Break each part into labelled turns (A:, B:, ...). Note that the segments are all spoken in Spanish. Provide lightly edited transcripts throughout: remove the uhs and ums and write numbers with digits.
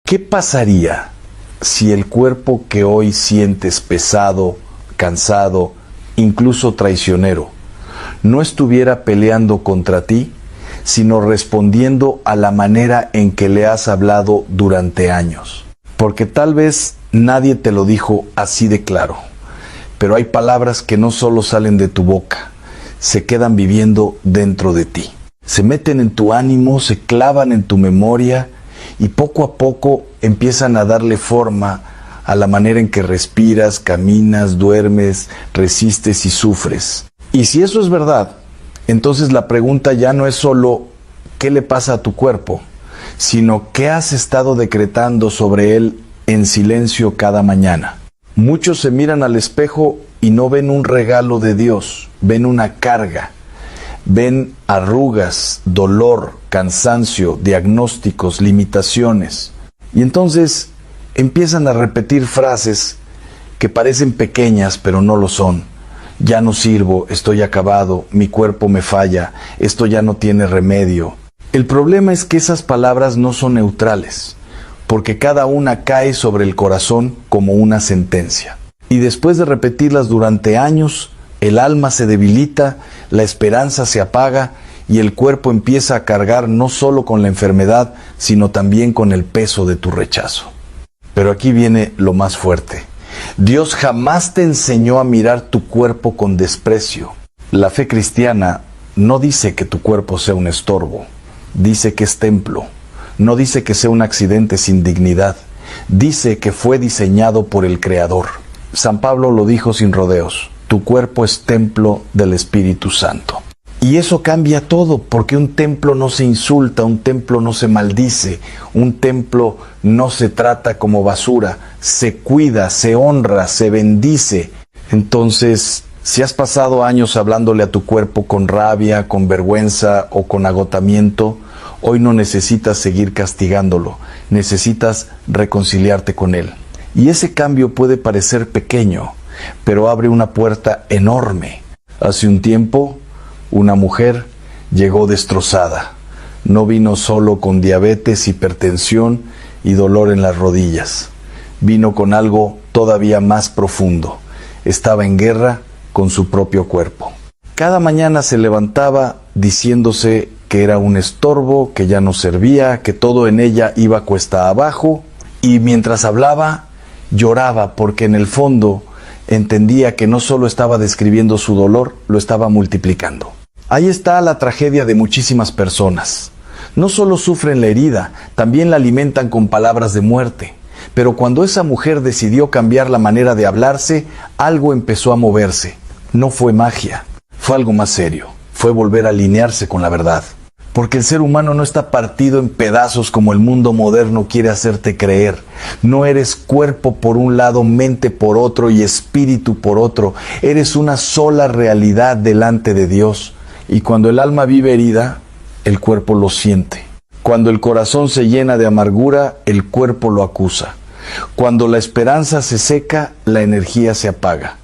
A: ¿Qué pasaría si el cuerpo que hoy sientes pesado, cansado, incluso traicionero, no estuviera peleando contra ti, sino respondiendo a la manera en que le has hablado durante años? Porque tal vez nadie te lo dijo así de claro, pero hay palabras que no solo salen de tu boca, se quedan viviendo dentro de ti. Se meten en tu ánimo, se clavan en tu memoria y poco a poco empiezan a darle forma a la manera en que respiras, caminas, duermes, resistes y sufres. Y si eso es verdad, entonces la pregunta ya no es solo ¿qué le pasa a tu cuerpo?, sino ¿qué has estado decretando sobre él en silencio cada mañana? Muchos se miran al espejo y no ven un regalo de Dios, ven una carga, ven arrugas, dolor, cansancio, diagnósticos, limitaciones. Y entonces empiezan a repetir frases que parecen pequeñas pero no lo son. Ya no sirvo, estoy acabado, mi cuerpo me falla, esto ya no tiene remedio. El problema es que esas palabras no son neutrales, porque cada una cae sobre el corazón como una sentencia. Y después de repetirlas durante años, el alma se debilita, la esperanza se apaga y el cuerpo empieza a cargar no solo con la enfermedad, sino también con el peso de tu rechazo. Pero aquí viene lo más fuerte. Dios jamás te enseñó a mirar tu cuerpo con desprecio. La fe cristiana no dice que tu cuerpo sea un estorbo, dice que es templo. No dice que sea un accidente sin dignidad, dice que fue diseñado por el Creador. San Pablo lo dijo sin rodeos: tu cuerpo es templo del Espíritu Santo. Y eso cambia todo, porque un templo no se insulta, un templo no se maldice, un templo no se trata como basura, se cuida, se honra, se bendice. Entonces, si has pasado años hablándole a tu cuerpo con rabia, con vergüenza o con agotamiento, hoy no necesitas seguir castigándolo, necesitas reconciliarte con él. Y ese cambio puede parecer pequeño, pero abre una puerta enorme. Hace un tiempo, una mujer llegó destrozada. No vino solo con diabetes, hipertensión y dolor en las rodillas. Vino con algo todavía más profundo. Estaba en guerra con su propio cuerpo. Cada mañana se levantaba diciéndose que era un estorbo, que ya no servía, que todo en ella iba cuesta abajo, y mientras hablaba, lloraba porque en el fondo entendía que no solo estaba describiendo su dolor, lo estaba multiplicando. Ahí está la tragedia de muchísimas personas. No solo sufren la herida, también la alimentan con palabras de muerte. Pero cuando esa mujer decidió cambiar la manera de hablarse, algo empezó a moverse. No fue magia, fue algo más serio. Fue volver a alinearse con la verdad. Porque el ser humano no está partido en pedazos como el mundo moderno quiere hacerte creer. No eres cuerpo por un lado, mente por otro y espíritu por otro. Eres una sola realidad delante de Dios. Y cuando el alma vive herida, el cuerpo lo siente. Cuando el corazón se llena de amargura, el cuerpo lo acusa. Cuando la esperanza se seca, la energía se apaga.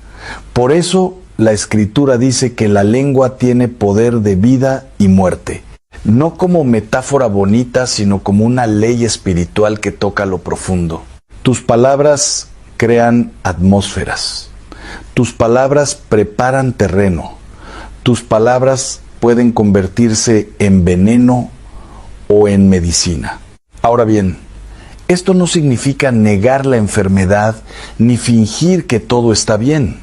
A: Por eso, la Escritura dice que la lengua tiene poder de vida y muerte. No como metáfora bonita, sino como una ley espiritual que toca lo profundo. Tus palabras crean atmósferas. Tus palabras preparan terreno. Tus palabras pueden convertirse en veneno o en medicina. Ahora bien, esto no significa negar la enfermedad ni fingir que todo está bien.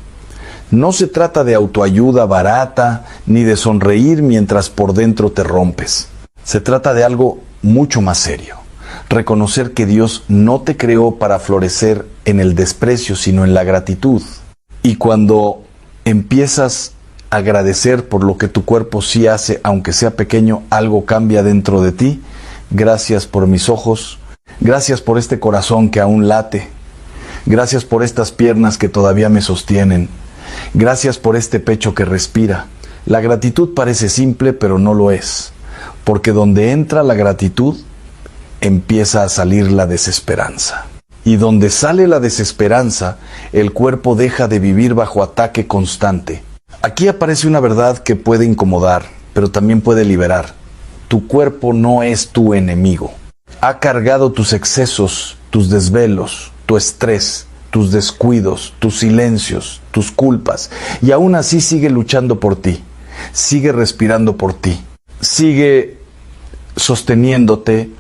A: No se trata de autoayuda barata, ni de sonreír mientras por dentro te rompes. Se trata de algo mucho más serio. Reconocer que Dios no te creó para florecer en el desprecio, sino en la gratitud. Y cuando empiezas a agradecer por lo que tu cuerpo sí hace, aunque sea pequeño, algo cambia dentro de ti. Gracias por mis ojos. Gracias por este corazón que aún late. Gracias por estas piernas que todavía me sostienen. Gracias por este pecho que respira. La gratitud parece simple, pero no lo es. Porque donde entra la gratitud, empieza a salir la desesperanza. Y donde sale la desesperanza, el cuerpo deja de vivir bajo ataque constante. Aquí aparece una verdad que puede incomodar, pero también puede liberar. Tu cuerpo no es tu enemigo. Ha cargado tus excesos, tus desvelos, tu estrés, tus descuidos, tus silencios, tus culpas, y aún así sigue luchando por ti, sigue respirando por ti, sigue sosteniéndote,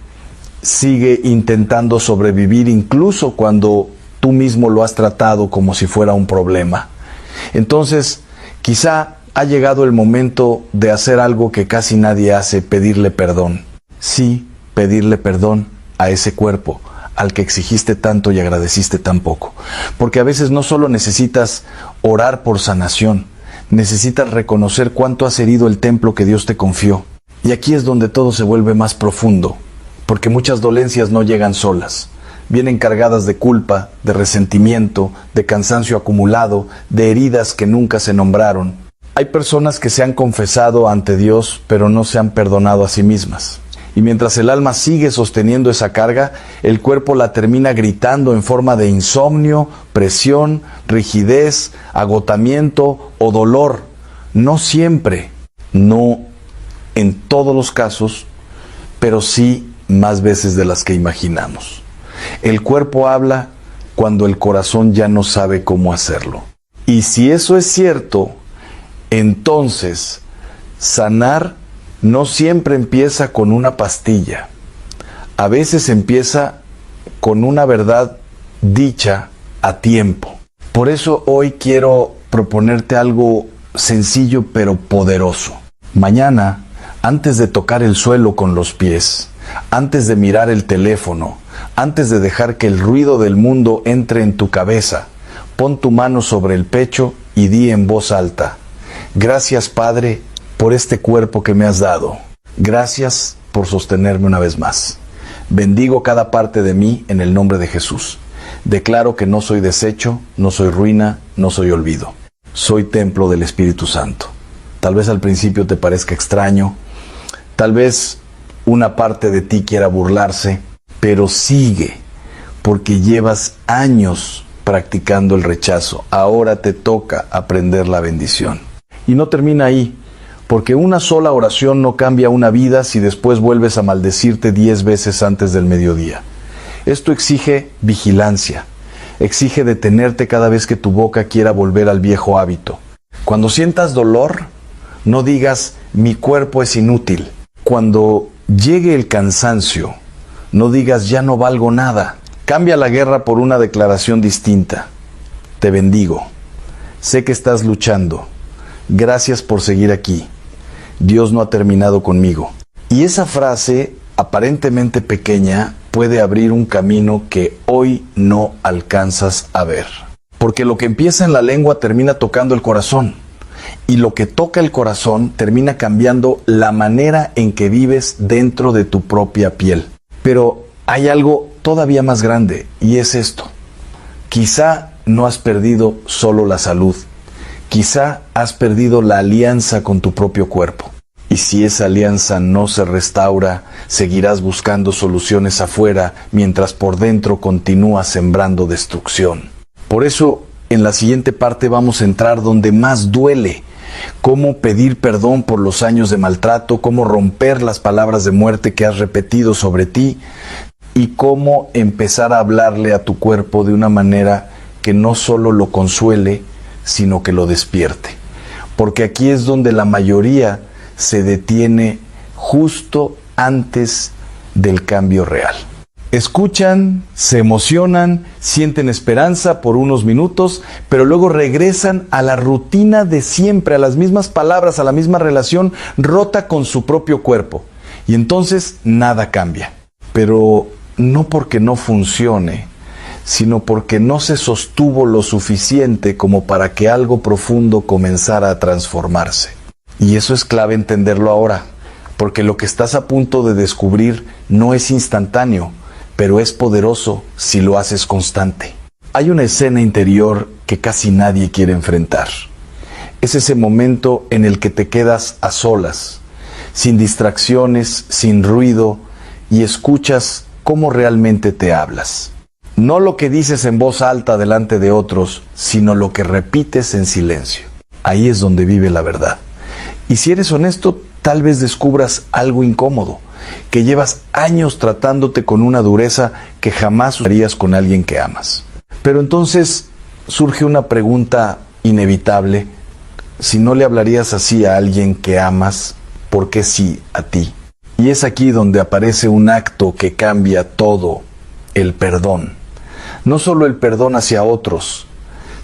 A: sigue intentando sobrevivir incluso cuando tú mismo lo has tratado como si fuera un problema. Entonces, quizá ha llegado el momento de hacer algo que casi nadie hace: pedirle perdón. Sí, pedirle perdón a ese cuerpo al que exigiste tanto y agradeciste tan poco. Porque a veces no solo necesitas orar por sanación, necesitas reconocer cuánto has herido el templo que Dios te confió. Y aquí es donde todo se vuelve más profundo, porque muchas dolencias no llegan solas. Vienen cargadas de culpa, de resentimiento, de cansancio acumulado, de heridas que nunca se nombraron. Hay personas que se han confesado ante Dios, pero no se han perdonado a sí mismas. Y mientras el alma sigue sosteniendo esa carga, el cuerpo la termina gritando en forma de insomnio, presión, rigidez, agotamiento o dolor. No siempre, no en todos los casos, pero sí más veces de las que imaginamos. El cuerpo habla cuando el corazón ya no sabe cómo hacerlo. Y si eso es cierto, entonces sanar no siempre empieza con una pastilla. A veces empieza con una verdad dicha a tiempo. Por eso hoy quiero proponerte algo sencillo pero poderoso. Mañana, antes de tocar el suelo con los pies, antes de mirar el teléfono, antes de dejar que el ruido del mundo entre en tu cabeza, pon tu mano sobre el pecho y di en voz alta: gracias, Padre, por este cuerpo que me has dado. Gracias por sostenerme una vez más. Bendigo cada parte de mí en el nombre de Jesús. Declaro que no soy desecho, no soy ruina, no soy olvido. Soy templo del Espíritu Santo. Tal vez al principio te parezca extraño, tal vez una parte de ti quiera burlarse, pero sigue, porque llevas años practicando el rechazo. Ahora te toca aprender la bendición. Y no termina ahí, porque una sola oración no cambia una vida si después vuelves a maldecirte 10 veces antes del mediodía. Esto exige vigilancia, exige detenerte cada vez que tu boca quiera volver al viejo hábito. Cuando sientas dolor, no digas: mi cuerpo es inútil. Cuando llegue el cansancio, no digas: ya no valgo nada. Cambia la guerra por una declaración distinta: te bendigo. Sé que estás luchando. Gracias por seguir aquí. Dios no ha terminado conmigo. Y esa frase, aparentemente pequeña, puede abrir un camino que hoy no alcanzas a ver. Porque lo que empieza en la lengua termina tocando el corazón. Y lo que toca el corazón termina cambiando la manera en que vives dentro de tu propia piel. Pero hay algo todavía más grande, y es esto: quizá no has perdido solo la salud, quizá has perdido la alianza con tu propio cuerpo. Y si esa alianza no se restaura, seguirás buscando soluciones afuera, mientras por dentro continúas sembrando destrucción. Por eso, en la siguiente parte vamos a entrar donde más duele: cómo pedir perdón por los años de maltrato, cómo romper las palabras de muerte que has repetido sobre ti, y cómo empezar a hablarle a tu cuerpo de una manera que no solo lo consuele, sino que lo despierte. Porque aquí es donde la mayoría se detiene justo antes del cambio real. Escuchan, se emocionan, sienten esperanza por unos minutos, pero luego regresan a la rutina de siempre, a las mismas palabras, a la misma relación rota con su propio cuerpo. Y entonces nada cambia. Pero no porque no funcione, sino porque no se sostuvo lo suficiente como para que algo profundo comenzara a transformarse. Y eso es clave entenderlo ahora, porque lo que estás a punto de descubrir no es instantáneo, pero es poderoso si lo haces constante. Hay una escena interior que casi nadie quiere enfrentar. Es ese momento en el que te quedas a solas, sin distracciones, sin ruido, y escuchas cómo realmente te hablas. No lo que dices en voz alta delante de otros, sino lo que repites en silencio. Ahí es donde vive la verdad. Y si eres honesto, tal vez descubras algo incómodo, que llevas años tratándote con una dureza que jamás usarías con alguien que amas. Pero entonces surge una pregunta inevitable: si no le hablarías así a alguien que amas, ¿por qué sí a ti? Y es aquí donde aparece un acto que cambia todo: el perdón. No solo el perdón hacia otros,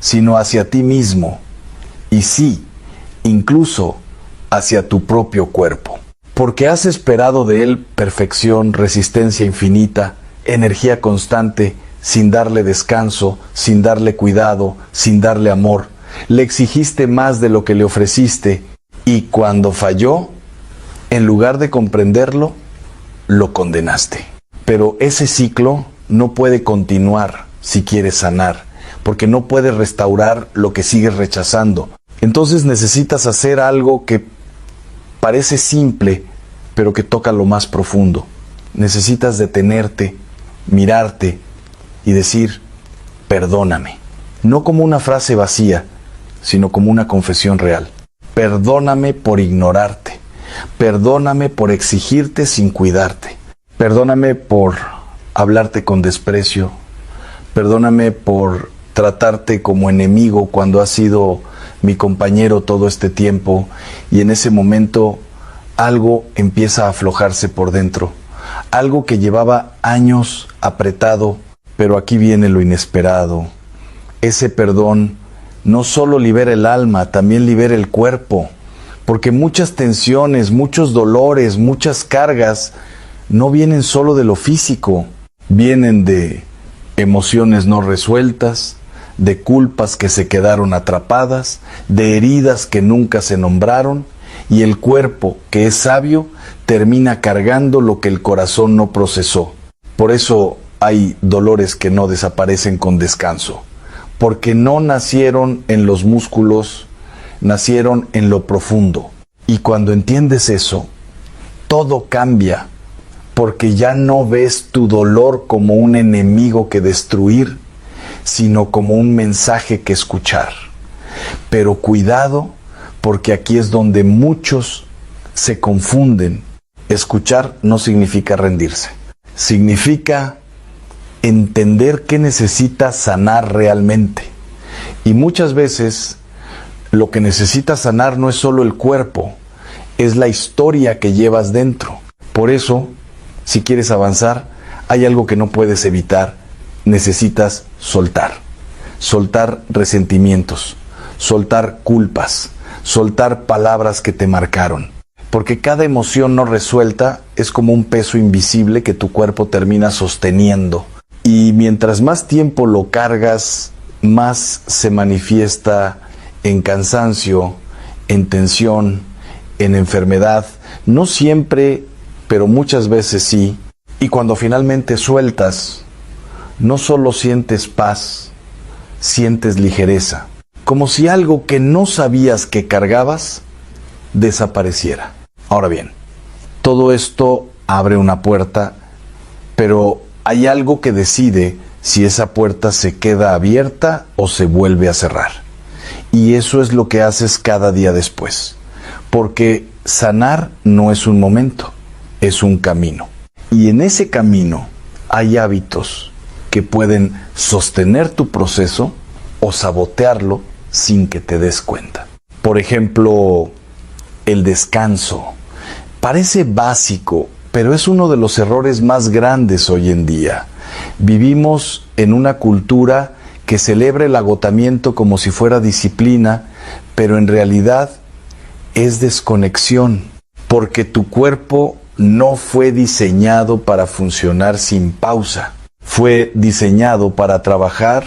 A: sino hacia ti mismo. Y sí, incluso hacia tu propio cuerpo. Porque has esperado de él perfección, resistencia infinita, energía constante, sin darle descanso, sin darle cuidado, sin darle amor. Le exigiste más de lo que le ofreciste, y cuando falló, en lugar de comprenderlo, lo condenaste. Pero ese ciclo no puede continuar si quieres sanar, porque no puedes restaurar lo que sigues rechazando. Entonces necesitas hacer algo que parece simple, pero que toca lo más profundo. Necesitas detenerte, mirarte y decir: perdóname. No como una frase vacía, sino como una confesión real. Perdóname por ignorarte. Perdóname por exigirte sin cuidarte. Perdóname por hablarte con desprecio. Perdóname por tratarte como enemigo cuando has sido mi compañero todo este tiempo, y en ese momento algo empieza a aflojarse por dentro. Algo que llevaba años apretado, pero aquí viene lo inesperado. Ese perdón no solo libera el alma, también libera el cuerpo, porque muchas tensiones, muchos dolores, muchas cargas no vienen solo de lo físico, vienen de emociones no resueltas, de culpas que se quedaron atrapadas, de heridas que nunca se nombraron, y el cuerpo, que es sabio, termina cargando lo que el corazón no procesó. Por eso hay dolores que no desaparecen con descanso, porque no nacieron en los músculos, nacieron en lo profundo. Y cuando entiendes eso, todo cambia, porque ya no ves tu dolor como un enemigo que destruir, sino como un mensaje que escuchar. Pero cuidado, porque aquí es donde muchos se confunden. Escuchar no significa rendirse. Significa entender qué necesita sanar realmente. Y muchas veces lo que necesita sanar no es solo el cuerpo, es la historia que llevas dentro. Por eso, si quieres avanzar, hay algo que no puedes evitar. Necesitas soltar. Soltar resentimientos, soltar culpas, soltar palabras que te marcaron. Porque cada emoción no resuelta es como un peso invisible que tu cuerpo termina sosteniendo. Y mientras más tiempo lo cargas, más se manifiesta en cansancio, en tensión, en enfermedad. No siempre, pero muchas veces sí. Y cuando finalmente sueltas, no solo sientes paz, sientes ligereza, como si algo que no sabías que cargabas desapareciera. Ahora bien, todo esto abre una puerta, pero hay algo que decide si esa puerta se queda abierta o se vuelve a cerrar. Y eso es lo que haces cada día después, porque sanar no es un momento, es un camino. Y en ese camino hay hábitos que pueden sostener tu proceso o sabotearlo sin que te des cuenta. Por ejemplo, el descanso. Parece básico, pero es uno de los errores más grandes hoy en día. Vivimos en una cultura que celebra el agotamiento como si fuera disciplina, pero en realidad es desconexión, porque tu cuerpo no fue diseñado para funcionar sin pausa. Fue diseñado para trabajar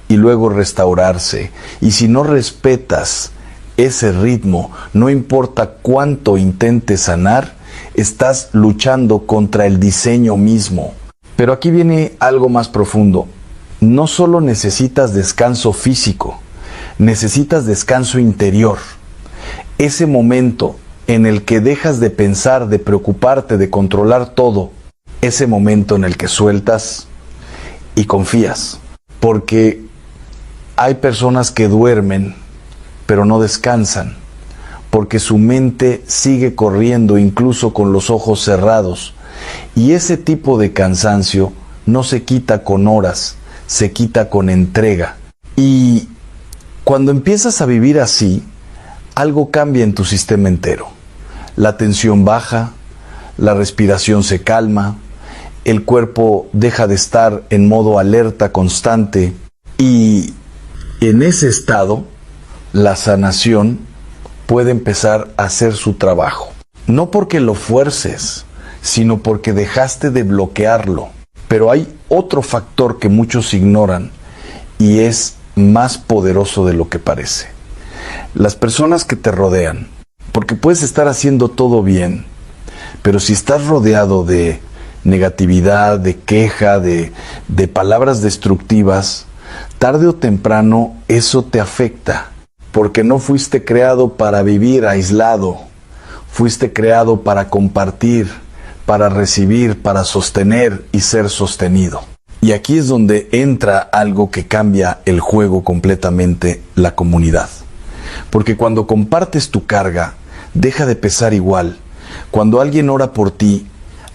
A: y luego restaurarse. Y si no respetas ese ritmo, no importa cuánto intentes sanar, estás luchando contra el diseño mismo. Pero aquí viene algo más profundo. No solo necesitas descanso físico, necesitas descanso interior. Ese momento en el que dejas de pensar, de preocuparte, de controlar todo, ese momento en el que sueltas y confías. Porque hay personas que duermen, pero no descansan, porque su mente sigue corriendo incluso con los ojos cerrados. Y ese tipo de cansancio no se quita con horas, se quita con entrega. Y cuando empiezas a vivir así, algo cambia en tu sistema entero. La tensión baja, la respiración se calma, el cuerpo deja de estar en modo alerta constante y en ese estado la sanación puede empezar a hacer su trabajo. No porque lo fuerces, sino porque dejaste de bloquearlo. Pero hay otro factor que muchos ignoran y es más poderoso de lo que parece. Las personas que te rodean, porque puedes estar haciendo todo bien, pero si estás rodeado de negatividad, de queja, de palabras destructivas, tarde o temprano eso te afecta, porque no fuiste creado para vivir aislado, fuiste creado para compartir, para recibir, para sostener y ser sostenido. Y aquí es donde entra algo que cambia el juego completamente, la comunidad. Porque cuando compartes tu carga, deja de pesar igual. Cuando alguien ora por ti,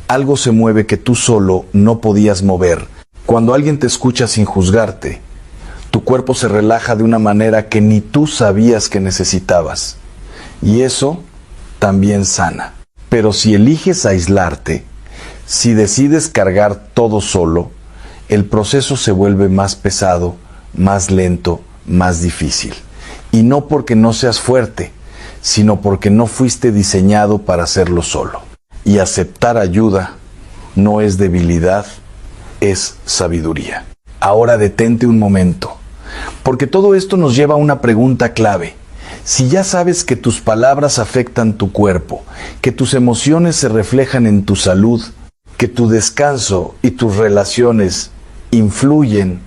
A: algo se mueve que tú solo no podías mover. Cuando alguien te escucha sin juzgarte, tu cuerpo se relaja de una manera que ni tú sabías que necesitabas. Y eso también sana. Pero si eliges aislarte, si decides cargar todo solo, el proceso se vuelve más pesado, más lento, más difícil. Y no porque no seas fuerte, sino porque no fuiste diseñado para hacerlo solo. Y aceptar ayuda no es debilidad, es sabiduría. Ahora detente un momento, porque todo esto nos lleva a una pregunta clave. Si ya sabes que tus palabras afectan tu cuerpo, que tus emociones se reflejan en tu salud, que tu descanso y tus relaciones influyen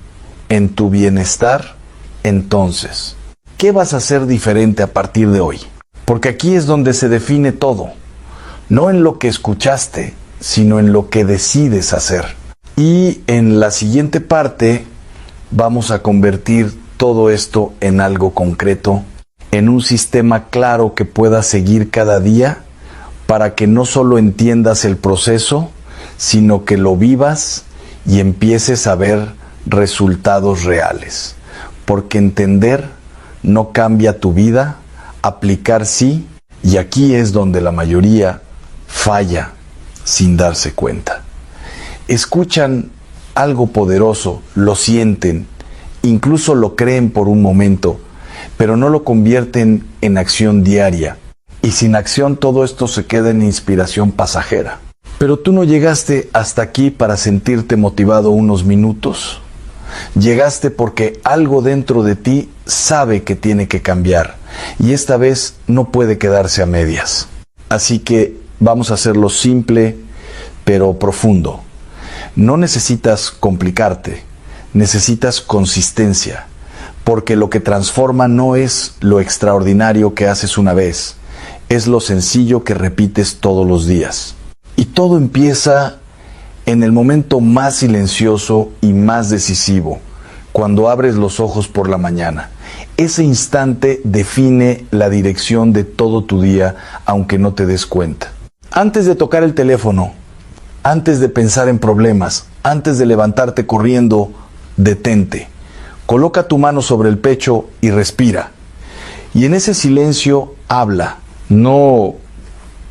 A: en tu bienestar, entonces, ¿qué vas a hacer diferente a partir de hoy? Porque aquí es donde se define todo, no en lo que escuchaste, sino en lo que decides hacer. Y en la siguiente parte vamos a convertir todo esto en algo concreto, en un sistema claro que puedas seguir cada día para que no solo entiendas el proceso, sino que lo vivas y empieces a ver resultados reales. Porque entender no cambia tu vida, aplicar sí, y aquí es donde la mayoría falla sin darse cuenta. Escuchan algo poderoso, lo sienten, incluso lo creen por un momento, pero no lo convierten en acción diaria. Y sin acción todo esto se queda en inspiración pasajera. Pero tú no llegaste hasta aquí para sentirte motivado unos minutos. Llegaste porque algo dentro de ti sabe que tiene que cambiar. Y esta vez no puede quedarse a medias. Así que vamos a hacerlo simple, pero profundo. No necesitas complicarte, necesitas consistencia. Porque lo que transforma no es lo extraordinario que haces una vez, es lo sencillo que repites todos los días. Y todo empieza en el momento más silencioso y más decisivo, cuando abres los ojos por la mañana. Ese instante define la dirección de todo tu día, aunque no te des cuenta. Antes de tocar el teléfono, antes de pensar en problemas, antes de levantarte corriendo, detente. Coloca tu mano sobre el pecho y respira. Y en ese silencio habla. No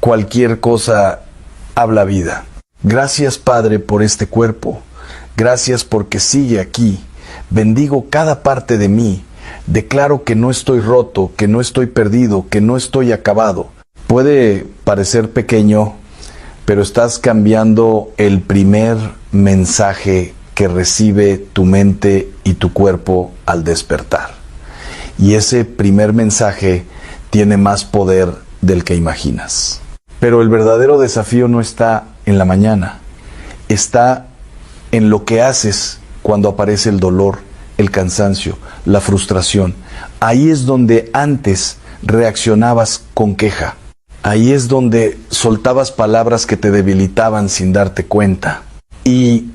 A: cualquier cosa habla vida. Gracias, Padre, por este cuerpo. Gracias porque sigue aquí. Bendigo cada parte de mí. Declaro que no estoy roto, que no estoy perdido, que no estoy acabado. Puede parecer pequeño, pero estás cambiando el primer mensaje que recibe tu mente y tu cuerpo al despertar. Y ese primer mensaje tiene más poder del que imaginas. Pero el verdadero desafío no está en la mañana, está en lo que haces cuando aparece el dolor, el cansancio, la frustración. Ahí es donde antes reaccionabas con queja. Ahí es donde soltabas palabras que te debilitaban sin darte cuenta. Y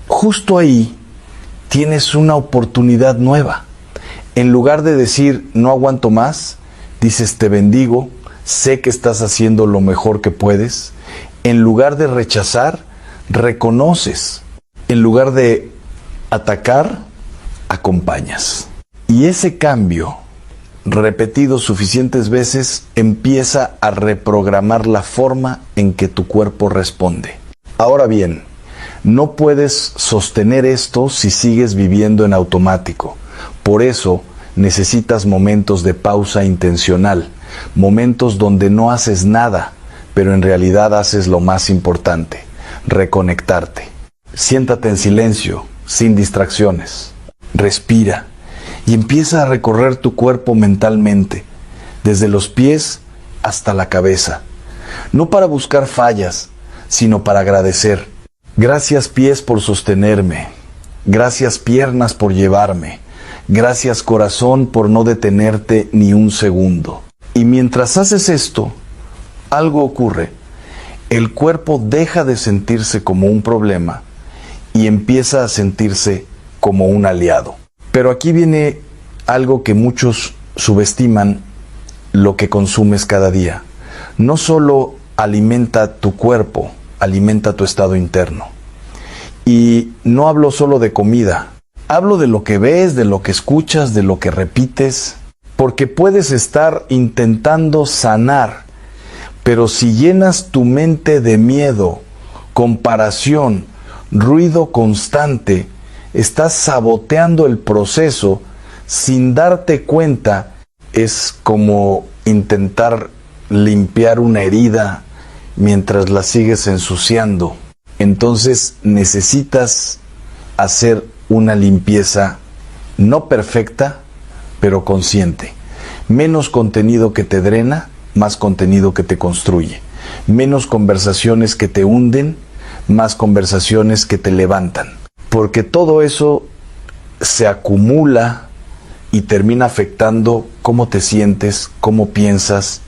A: justo ahí tienes una oportunidad nueva. En lugar de decir no aguanto más, Dices, te bendigo, sé que estás haciendo lo mejor que puedes. En lugar de rechazar, reconoces. En lugar de atacar, acompañas. Y ese cambio, repetido suficientes veces, empieza a reprogramar la forma en que tu cuerpo responde. Ahora bien, no puedes sostener esto si sigues viviendo en automático. Por eso necesitas momentos de pausa intencional, momentos donde no haces nada, pero en realidad haces lo más importante, reconectarte. Siéntate en silencio, sin distracciones. Respira y empieza a recorrer tu cuerpo mentalmente, desde los pies hasta la cabeza. No para buscar fallas, sino para agradecer. Gracias pies por sostenerme. Gracias piernas por llevarme. Gracias corazón por no detenerte ni un segundo. Y mientras haces esto, algo ocurre. El cuerpo deja de sentirse como un problema y empieza a sentirse como un aliado. Pero aquí viene algo que muchos subestiman: lo que consumes cada día. No solo alimenta tu cuerpo, alimenta tu estado interno. Y no hablo solo de comida, hablo de lo que ves, de lo que escuchas, de lo que repites, porque puedes estar intentando sanar, pero si llenas tu mente de miedo, comparación, ruido constante, estás saboteando el proceso sin darte cuenta. Es como intentar limpiar una herida mientras la sigues ensuciando. Entonces necesitas hacer una limpieza no perfecta, pero consciente. Menos contenido que te drena, más contenido que te construye. Menos conversaciones que te hunden, más conversaciones que te levantan. Porque todo eso se acumula y termina afectando cómo te sientes, cómo piensas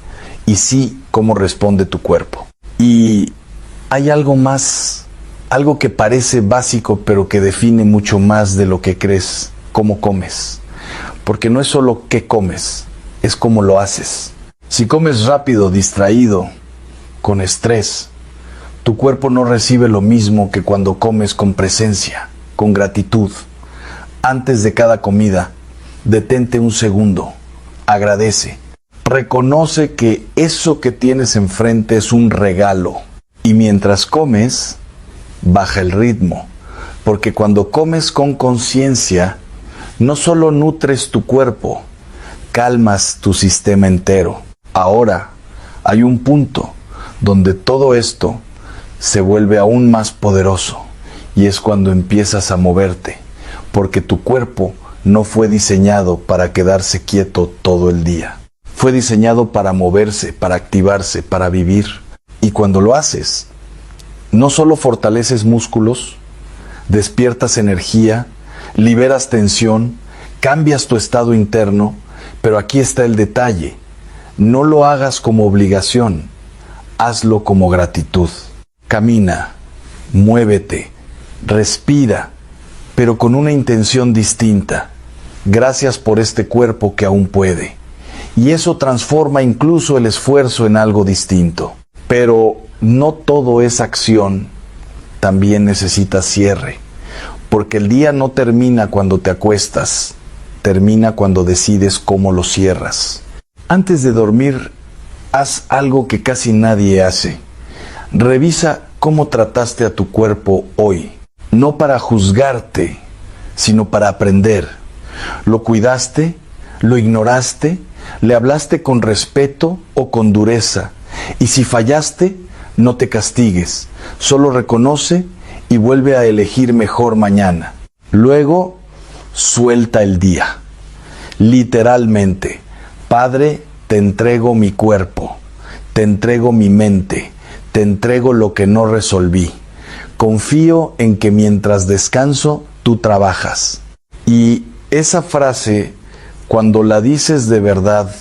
A: y sí, cómo responde tu cuerpo. Y hay algo más, algo que parece básico, pero que define mucho más de lo que crees: cómo comes. Porque no es solo qué comes, es cómo lo haces. Si comes rápido, distraído, con estrés, tu cuerpo no recibe lo mismo que cuando comes con presencia, con gratitud. Antes de cada comida, detente un segundo, agradece. Reconoce que eso que tienes enfrente es un regalo. Y mientras comes, baja el ritmo. Porque cuando comes con conciencia, no solo nutres tu cuerpo, calmas tu sistema entero. Ahora, hay un punto donde todo esto se vuelve aún más poderoso. Y es cuando empiezas a moverte. Porque tu cuerpo no fue diseñado para quedarse quieto todo el día. Fue diseñado para moverse, para activarse, para vivir. Y cuando lo haces, no solo fortaleces músculos, despiertas energía, liberas tensión, cambias tu estado interno, pero aquí está el detalle: no lo hagas como obligación, hazlo como gratitud. Camina, muévete, respira, pero con una intención distinta. Gracias por este cuerpo que aún puede. Y eso transforma incluso el esfuerzo en algo distinto. Pero no todo es acción, también necesita cierre. Porque el día no termina cuando te acuestas, termina cuando decides cómo lo cierras. Antes de dormir, haz algo que casi nadie hace. Revisa cómo trataste a tu cuerpo hoy. No para juzgarte, sino para aprender. ¿Lo cuidaste? ¿Lo ignoraste? ¿Le hablaste con respeto o con dureza? Y si fallaste, no te castigues. Solo reconoce y vuelve a elegir mejor mañana. Luego, suelta el día. Literalmente: Padre, te entrego mi cuerpo, te entrego mi mente, te entrego lo que no resolví. Confío en que mientras descanso, tú trabajas. Y esa frase, cuando la dices de verdad,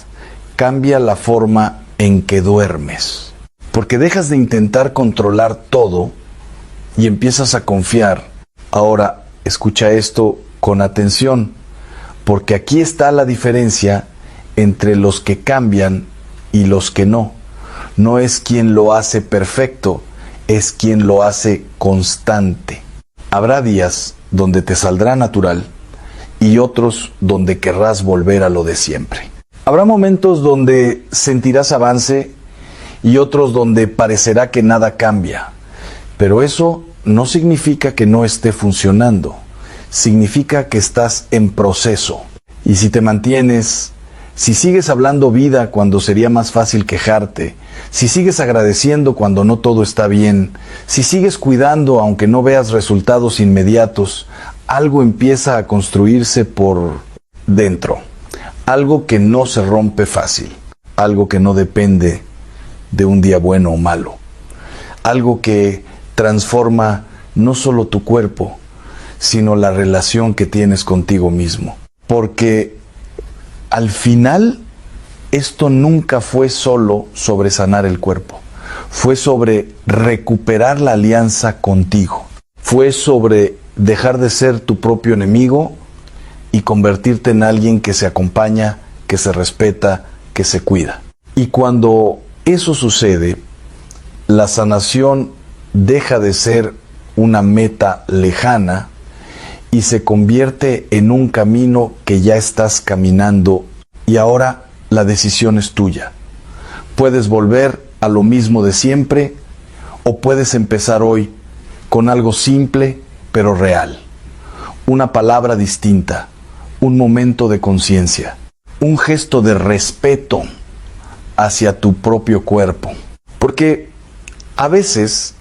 A: cambia la forma en que duermes. Porque dejas de intentar controlar todo y empiezas a confiar. Ahora, escucha esto con atención, porque aquí está la diferencia entre los que cambian y los que no. No es quien lo hace perfecto, es quien lo hace constante. Habrá días donde te saldrá natural y otros donde querrás volver a lo de siempre. Habrá momentos donde sentirás avance y otros donde parecerá que nada cambia. Pero eso no significa que no esté funcionando. Significa que estás en proceso. Y si te mantienes, si sigues hablando vida cuando sería más fácil quejarte, si sigues agradeciendo cuando no todo está bien, si sigues cuidando aunque no veas resultados inmediatos, algo empieza a construirse por dentro. Algo que no se rompe fácil. Algo que no depende de un día bueno o malo. Algo que transforma no solo tu cuerpo, sino la relación que tienes contigo mismo. Porque al final, esto nunca fue solo sobre sanar el cuerpo. Fue sobre recuperar la alianza contigo. Fue sobre dejar de ser tu propio enemigo y convertirte en alguien que se acompaña, que se respeta, que se cuida. Y cuando eso sucede, la sanación deja de ser una meta lejana y se convierte en un camino que ya estás caminando y ahora la decisión es tuya. Puedes volver a lo mismo de siempre o puedes empezar hoy con algo simple pero real. Una palabra distinta, un momento de conciencia, un gesto de respeto hacia tu propio cuerpo. Porque a veces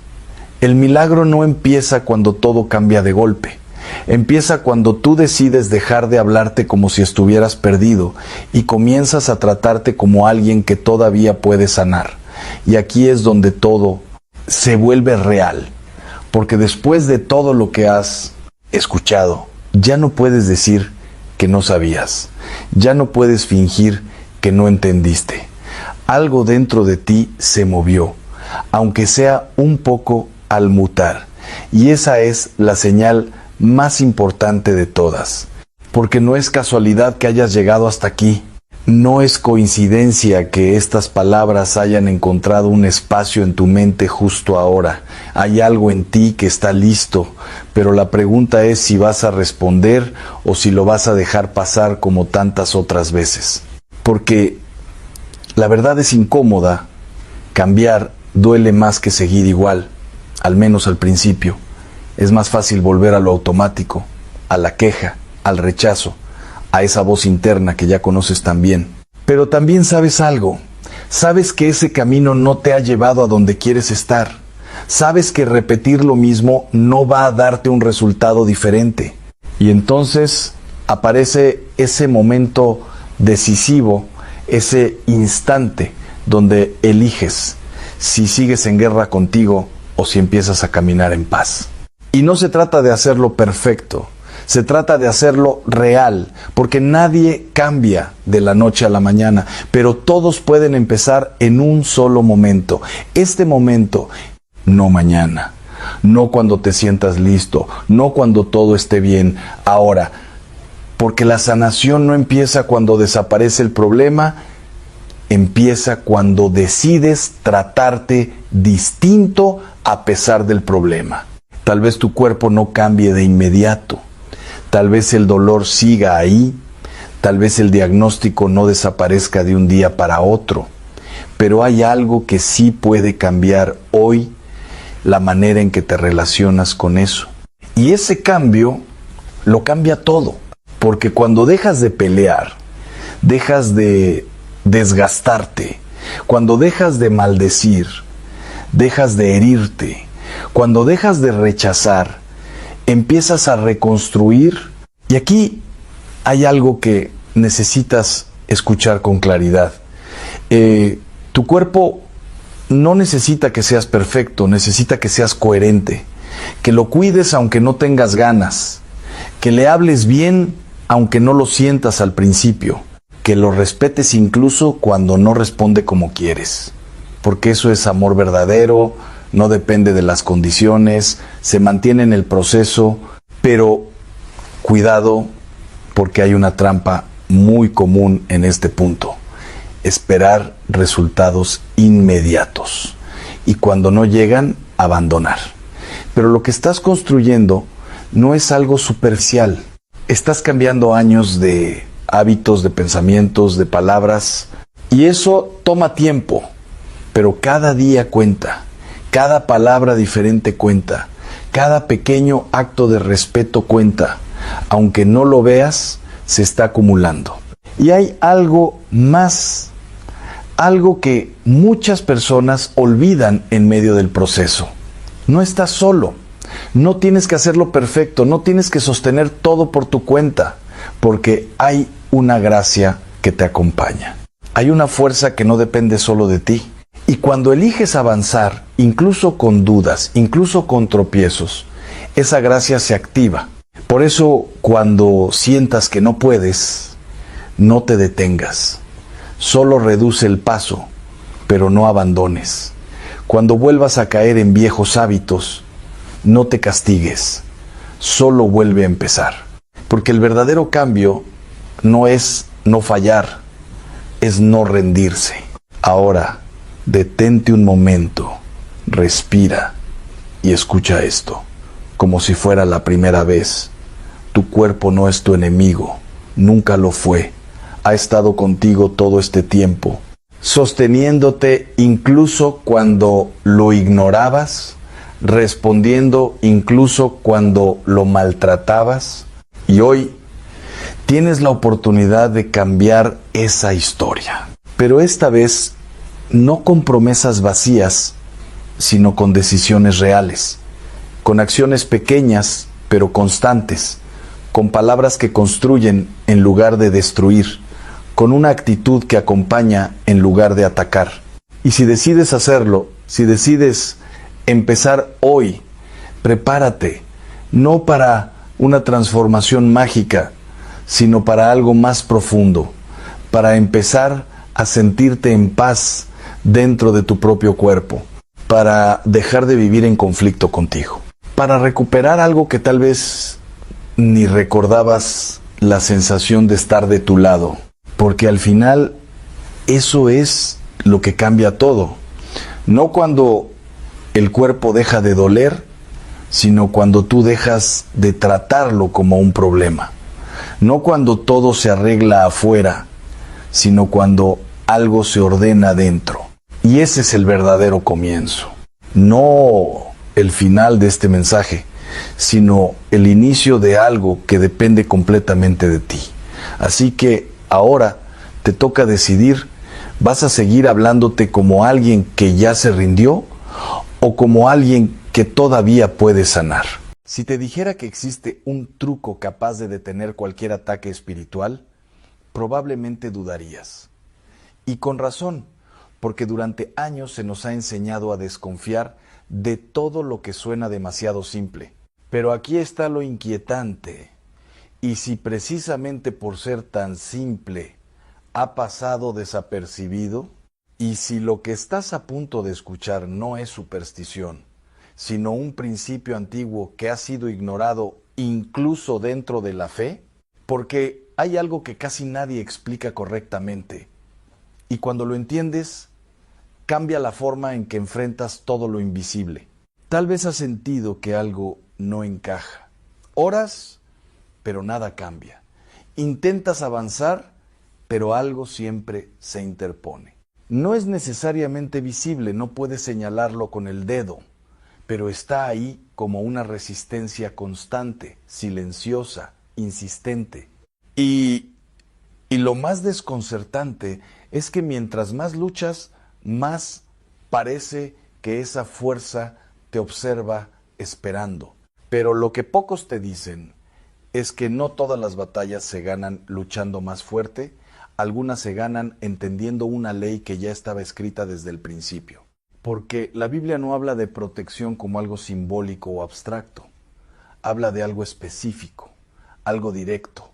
A: el milagro no empieza cuando todo cambia de golpe. Empieza cuando tú decides dejar de hablarte como si estuvieras perdido y comienzas a tratarte como alguien que todavía puede sanar. Y aquí es donde todo se vuelve real. Porque después de todo lo que has escuchado, ya no puedes decir que no sabías. Ya no puedes fingir que no entendiste. Algo dentro de ti se movió, aunque sea un poco al mutar. Y esa es la señal más importante de todas, porque no es casualidad que hayas llegado hasta aquí, no es coincidencia que estas palabras hayan encontrado un espacio en tu mente justo ahora. Hay algo en ti que está listo, pero la pregunta es si vas a responder o si lo vas a dejar pasar como tantas otras veces. Porque la verdad es incómoda, cambiar duele más que seguir igual, al menos al principio. Es más fácil volver a lo automático, a la queja, al rechazo, a esa voz interna que ya conoces tan bien. Pero también sabes algo, sabes que ese camino no te ha llevado a donde quieres estar. Sabes que repetir lo mismo no va a darte un resultado diferente. Y entonces aparece ese momento decisivo, ese instante donde eliges si sigues en guerra contigo o si empiezas a caminar en paz. Y no se trata de hacerlo perfecto, se trata de hacerlo real, porque nadie cambia de la noche a la mañana, pero todos pueden empezar en un solo momento. Este momento, no mañana, no cuando te sientas listo, no cuando todo esté bien, ahora. Porque la sanación no empieza cuando desaparece el problema, empieza cuando decides tratarte distinto a pesar del problema. Tal vez tu cuerpo no cambie de inmediato, tal vez el dolor siga ahí, tal vez el diagnóstico no desaparezca de un día para otro, pero hay algo que sí puede cambiar hoy, la manera en que te relacionas con eso. Y ese cambio lo cambia todo, porque cuando dejas de pelear, dejas de desgastarte, cuando dejas de maldecir, dejas de herirte, cuando dejas de rechazar, empiezas a reconstruir. Y aquí hay algo que necesitas escuchar con claridad. Tu cuerpo no necesita que seas perfecto, necesita que seas coherente, que lo cuides aunque no tengas ganas, que le hables bien aunque no lo sientas al principio, que lo respetes incluso cuando no responde como quieres, porque eso es amor verdadero. No depende de las condiciones, se mantiene en el proceso, pero cuidado porque hay una trampa muy común en este punto: esperar resultados inmediatos y cuando no llegan, abandonar. Pero lo que estás construyendo no es algo superficial. Estás cambiando años de hábitos, de pensamientos, de palabras, y eso toma tiempo, pero cada día cuenta, cada palabra diferente cuenta, cada pequeño acto de respeto cuenta. Aunque no lo veas, se está acumulando. Y hay algo más, algo que muchas personas olvidan en medio del proceso. No estás solo, no tienes que hacerlo perfecto, no tienes que sostener todo por tu cuenta, porque hay una gracia que te acompaña. Hay una fuerza que no depende solo de ti. Y cuando eliges avanzar, incluso con dudas, incluso con tropiezos, esa gracia se activa. Por eso, cuando sientas que no puedes, no te detengas. Solo reduce el paso, pero no abandones. Cuando vuelvas a caer en viejos hábitos, no te castigues. Solo vuelve a empezar. Porque el verdadero cambio no es no fallar, es no rendirse. Ahora, detente un momento, respira y escucha esto, como si fuera la primera vez. Tu cuerpo no es tu enemigo, nunca lo fue. Ha estado contigo todo este tiempo, sosteniéndote incluso cuando lo ignorabas, respondiendo incluso cuando lo maltratabas. Y hoy tienes la oportunidad de cambiar esa historia. Pero esta vez no con promesas vacías, sino con decisiones reales, con acciones pequeñas pero constantes, con palabras que construyen en lugar de destruir, con una actitud que acompaña en lugar de atacar. Y si decides hacerlo, si decides empezar hoy, prepárate, no para una transformación mágica, sino para algo más profundo, para empezar a sentirte en paz dentro de tu propio cuerpo, para dejar de vivir en conflicto contigo, para recuperar algo que tal vez ni recordabas, la sensación de estar de tu lado, porque al final eso es lo que cambia todo. No cuando el cuerpo deja de doler, sino cuando tú dejas de tratarlo como un problema. No cuando todo se arregla afuera, sino cuando algo se ordena dentro. Y ese es el verdadero comienzo. No el final de este mensaje, sino el inicio de algo que depende completamente de ti. Así que ahora te toca decidir: ¿vas a seguir hablándote como alguien que ya se rindió o como alguien que todavía puede sanar? Si te dijera que existe un truco capaz de detener cualquier ataque espiritual, probablemente dudarías. Y con razón, porque durante años se nos ha enseñado a desconfiar de todo lo que suena demasiado simple. Pero aquí está lo inquietante. Y si precisamente por ser tan simple ha pasado desapercibido, y si lo que estás a punto de escuchar no es superstición, sino un principio antiguo que ha sido ignorado incluso dentro de la fe, porque hay algo que casi nadie explica correctamente, y cuando lo entiendes, cambia la forma en que enfrentas todo lo invisible. Tal vez has sentido que algo no encaja. Oras, pero nada cambia. Intentas avanzar, pero algo siempre se interpone. No es necesariamente visible, no puedes señalarlo con el dedo, pero está ahí como una resistencia constante, silenciosa, insistente. Y lo más desconcertante es que mientras más luchas, más parece que esa fuerza te observa esperando. Pero lo que pocos te dicen es que no todas las batallas se ganan luchando más fuerte, algunas se ganan entendiendo una ley que ya estaba escrita desde el principio. Porque la Biblia no habla de protección como algo simbólico o abstracto, habla de algo específico, algo directo,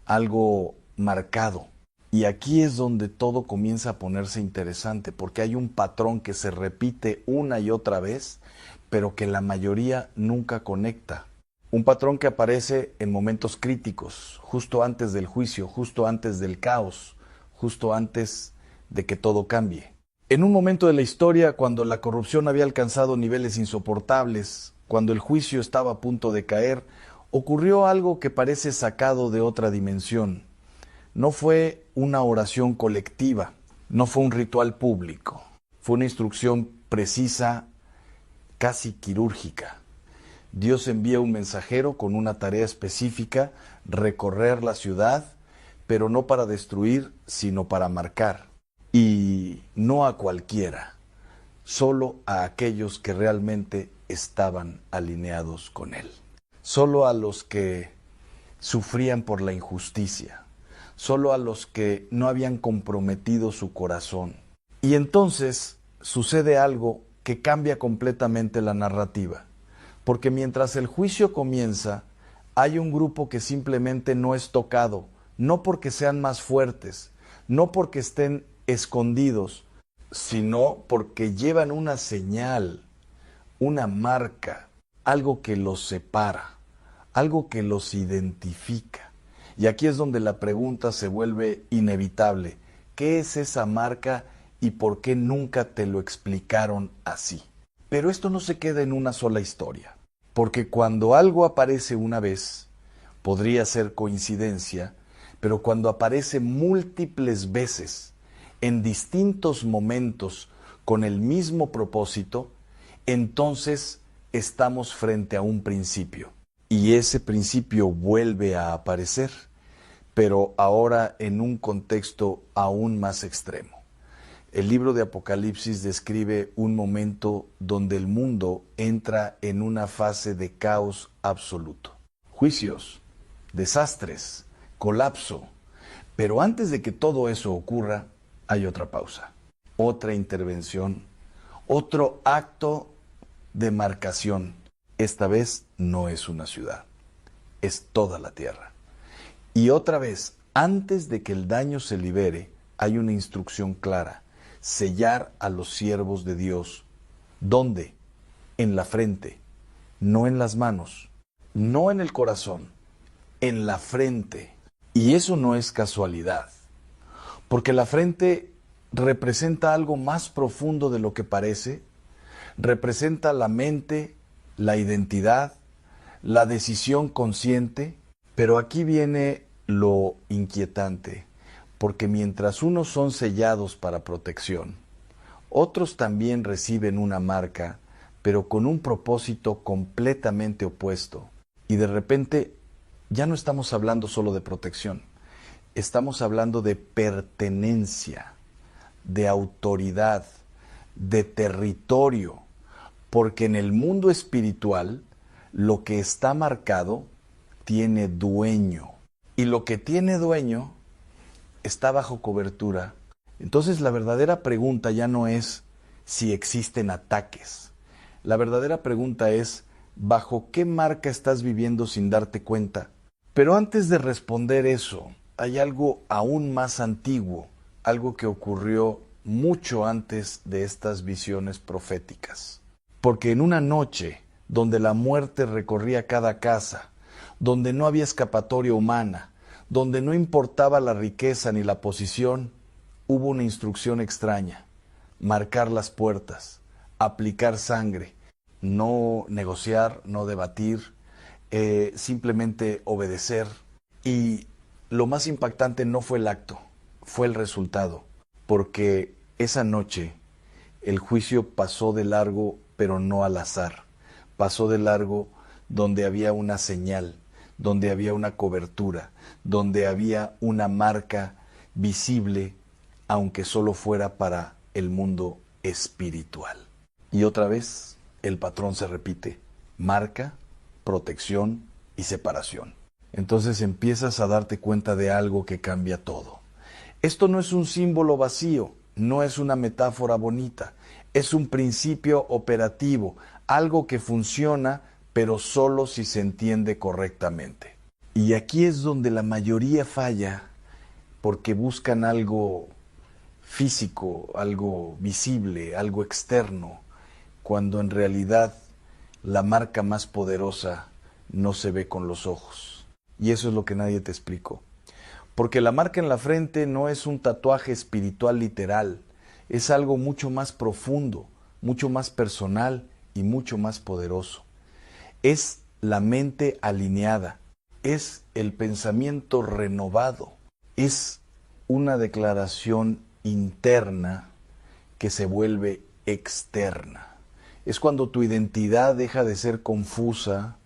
A: algo marcado. Y aquí es donde todo comienza a ponerse interesante, porque hay un patrón que se repite una y otra vez, pero que la mayoría nunca conecta. Un patrón que aparece en momentos críticos, justo antes del juicio, justo antes del caos, justo antes de que todo cambie. En un momento de la historia, cuando la corrupción había alcanzado niveles insoportables, cuando el juicio estaba a punto de caer, ocurrió algo que parece sacado de otra dimensión. No fue una oración colectiva, no fue un ritual público, fue una instrucción precisa, casi quirúrgica. Dios envía un mensajero con una tarea específica, recorrer la ciudad, pero no para destruir, sino para marcar. Y no a cualquiera, solo a aquellos que realmente estaban alineados con Él. Solo a los que sufrían por la injusticia, solo a los que no habían comprometido su corazón. Y entonces sucede algo que cambia completamente la narrativa. Porque mientras el juicio comienza, hay un grupo que simplemente no es tocado, no porque sean más fuertes, no porque estén escondidos, sino porque llevan una señal, una marca, algo que los separa, algo que los identifica. Y aquí es donde la pregunta se vuelve inevitable. ¿Qué es esa marca y por qué nunca te lo explicaron así? Pero esto no se queda en una sola historia, porque cuando algo aparece una vez, podría ser coincidencia, pero cuando aparece múltiples veces, en distintos momentos, con el mismo propósito, entonces estamos frente a un principio. Y ese principio vuelve a aparecer, pero ahora en un contexto aún más extremo. El libro de Apocalipsis describe un momento donde el mundo entra en una fase de caos absoluto. Juicios, desastres, colapso. Pero antes de que todo eso ocurra, hay otra pausa, otra intervención, otro acto de marcación. Esta vez no es una ciudad, es toda la tierra. Y otra vez, antes de que el daño se libere, hay una instrucción clara. Sellar a los siervos de Dios. ¿Dónde? En la frente, no en las manos, no en el corazón, en la frente. Y eso no es casualidad, porque la frente representa algo más profundo de lo que parece, representa la mente, la identidad, la decisión consciente, pero aquí viene lo inquietante. Porque mientras unos son sellados para protección, otros también reciben una marca, pero con un propósito completamente opuesto. Y de repente ya no estamos hablando solo de protección, estamos hablando de pertenencia, de autoridad, de territorio, porque en el mundo espiritual lo que está marcado tiene dueño, y lo que tiene dueño está bajo cobertura. Entonces la verdadera pregunta ya no es si existen ataques. La verdadera pregunta es ¿bajo qué marca estás viviendo sin darte cuenta? Pero antes de responder eso, hay algo aún más antiguo, algo que ocurrió mucho antes de estas visiones proféticas. Porque en una noche donde la muerte recorría cada casa, donde no había escapatoria humana, donde no importaba la riqueza ni la posición, hubo una instrucción extraña: marcar las puertas, aplicar sangre, no negociar, no debatir, simplemente obedecer. Y lo más impactante no fue el acto, fue el resultado, porque esa noche el juicio pasó de largo, pero no al azar, pasó de largo donde había una señal, donde había una cobertura, donde había una marca visible, aunque solo fuera para el mundo espiritual. Y otra vez el patrón se repite: marca, protección y separación. Entonces empiezas a darte cuenta de algo que cambia todo. Esto no es un símbolo vacío, no es una metáfora bonita, es un principio operativo, algo que funciona, pero solo si se entiende correctamente. Y aquí es donde la mayoría falla, porque buscan algo físico, algo visible, algo externo, cuando en realidad la marca más poderosa no se ve con los ojos. Y eso es lo que nadie te explicó. Porque la marca en la frente no es un tatuaje espiritual literal, es algo mucho más profundo, mucho más personal y mucho más poderoso. Es la mente alineada, es el pensamiento renovado, es una declaración interna que se vuelve externa. Es cuando tu identidad deja de ser confusa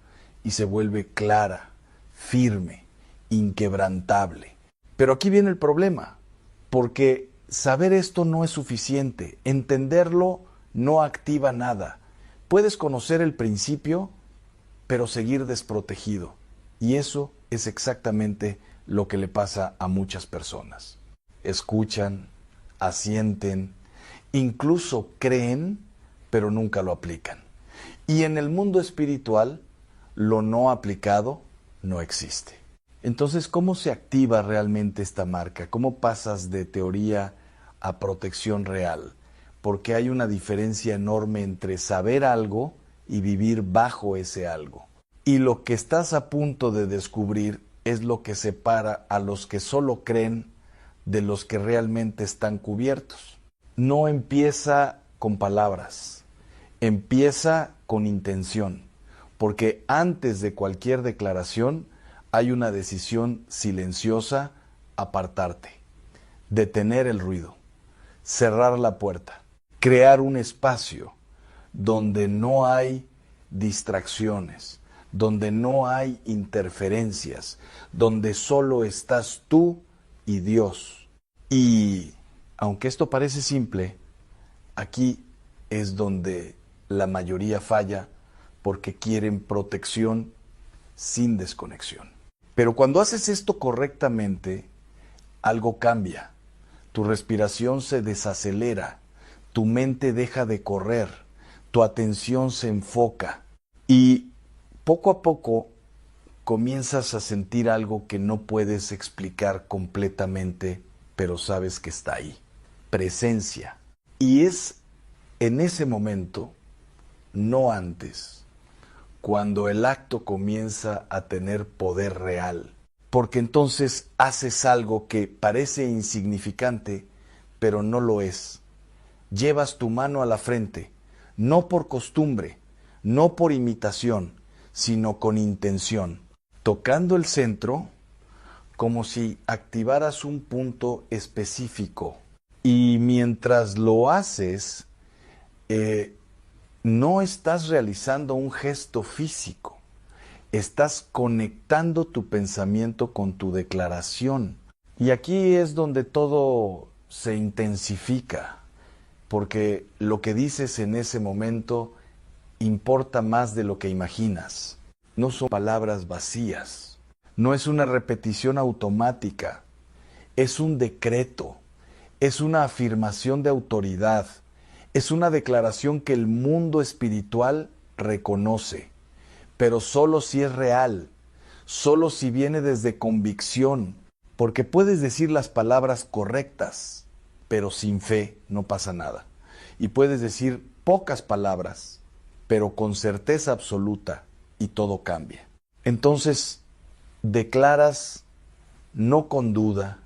A: y se vuelve clara, firme, inquebrantable. Pero aquí viene el problema, porque saber esto no es suficiente, entenderlo no activa nada. Puedes conocer el principio, pero seguir desprotegido. Y eso es exactamente lo que le pasa a muchas personas. Escuchan, asienten, incluso creen, pero nunca lo aplican. Y en el mundo espiritual, lo no aplicado no existe. Entonces, ¿cómo se activa realmente esta marca? ¿Cómo pasas de teoría a protección real? Porque hay una diferencia enorme entre saber algo y vivir bajo ese algo. Y lo que estás a punto de descubrir es lo que separa a los que solo creen de los que realmente están cubiertos. No empieza con palabras, empieza con intención, porque antes de cualquier declaración hay una decisión silenciosa: apartarte, detener el ruido, cerrar la puerta, crear un espacio donde no hay distracciones, donde no hay interferencias, donde solo estás tú y Dios. Y aunque esto parece simple, aquí es donde la mayoría falla, porque quieren protección sin desconexión. Pero cuando haces esto correctamente, algo cambia. Tu respiración se desacelera, tu mente deja de correr, tu atención se enfoca y poco a poco comienzas a sentir algo que no puedes explicar completamente, pero sabes que está ahí. Presencia. Y es en ese momento, no antes, cuando el acto comienza a tener poder real. Porque entonces haces algo que parece insignificante, pero no lo es. Llevas tu mano a la frente, no por costumbre, no por imitación, sino con intención, tocando el centro como si activaras un punto específico. Y mientras lo haces, no estás realizando un gesto físico, estás conectando tu pensamiento con tu declaración. Y aquí es donde todo se intensifica, porque lo que dices en ese momento importa más de lo que imaginas. No son palabras vacías, no es una repetición automática, es un decreto, es una afirmación de autoridad, es una declaración que el mundo espiritual reconoce, pero solo si es real, solo si viene desde convicción, porque puedes decir las palabras correctas, pero sin fe no pasa nada. Y puedes decir pocas palabras, pero con certeza absoluta, y todo cambia. Entonces, declaras no con duda,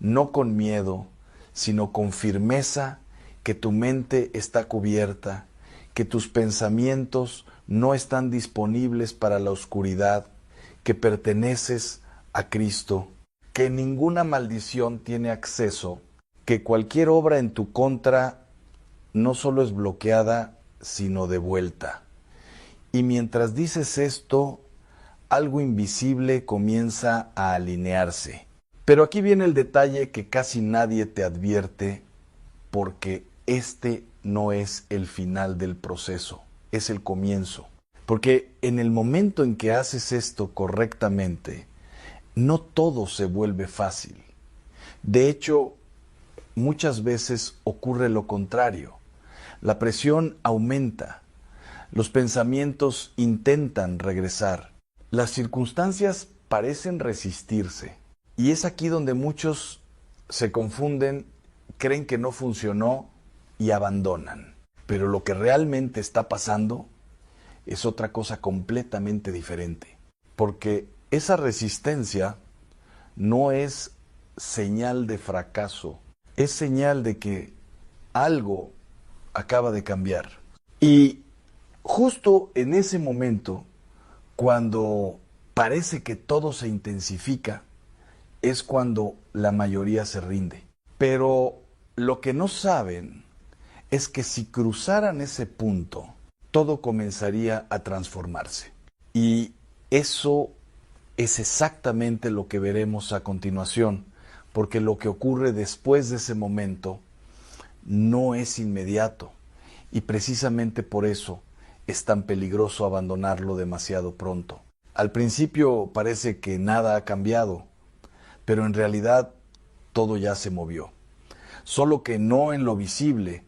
A: no con miedo, sino con firmeza que tu mente está cubierta, que tus pensamientos no están disponibles para la oscuridad, que perteneces a Cristo, que ninguna maldición tiene acceso, que cualquier obra en tu contra no solo es bloqueada, sino devuelta. Y mientras dices esto, algo invisible comienza a alinearse. Pero aquí viene el detalle que casi nadie te advierte, porque este no es el final del proceso, es el comienzo. Porque en el momento en que haces esto correctamente, no todo se vuelve fácil. De hecho, muchas veces ocurre lo contrario. La presión aumenta, los pensamientos intentan regresar, las circunstancias parecen resistirse. Y es aquí donde muchos se confunden, creen que no funcionó y abandonan. Pero lo que realmente está pasando es otra cosa completamente diferente. porque esa resistencia no es señal de fracaso, es señal de que algo acaba de cambiar. Y justo en ese momento, cuando parece que todo se intensifica, es cuando la mayoría se rinde. Pero lo que no saben es que si cruzaran ese punto, todo comenzaría a transformarse. Y eso es exactamente lo que veremos a continuación, porque lo que ocurre después de ese momento no es inmediato. Y precisamente por eso es tan peligroso abandonarlo demasiado pronto. Al principio parece que nada ha cambiado, pero en realidad todo ya se movió. Solo que no en lo visible,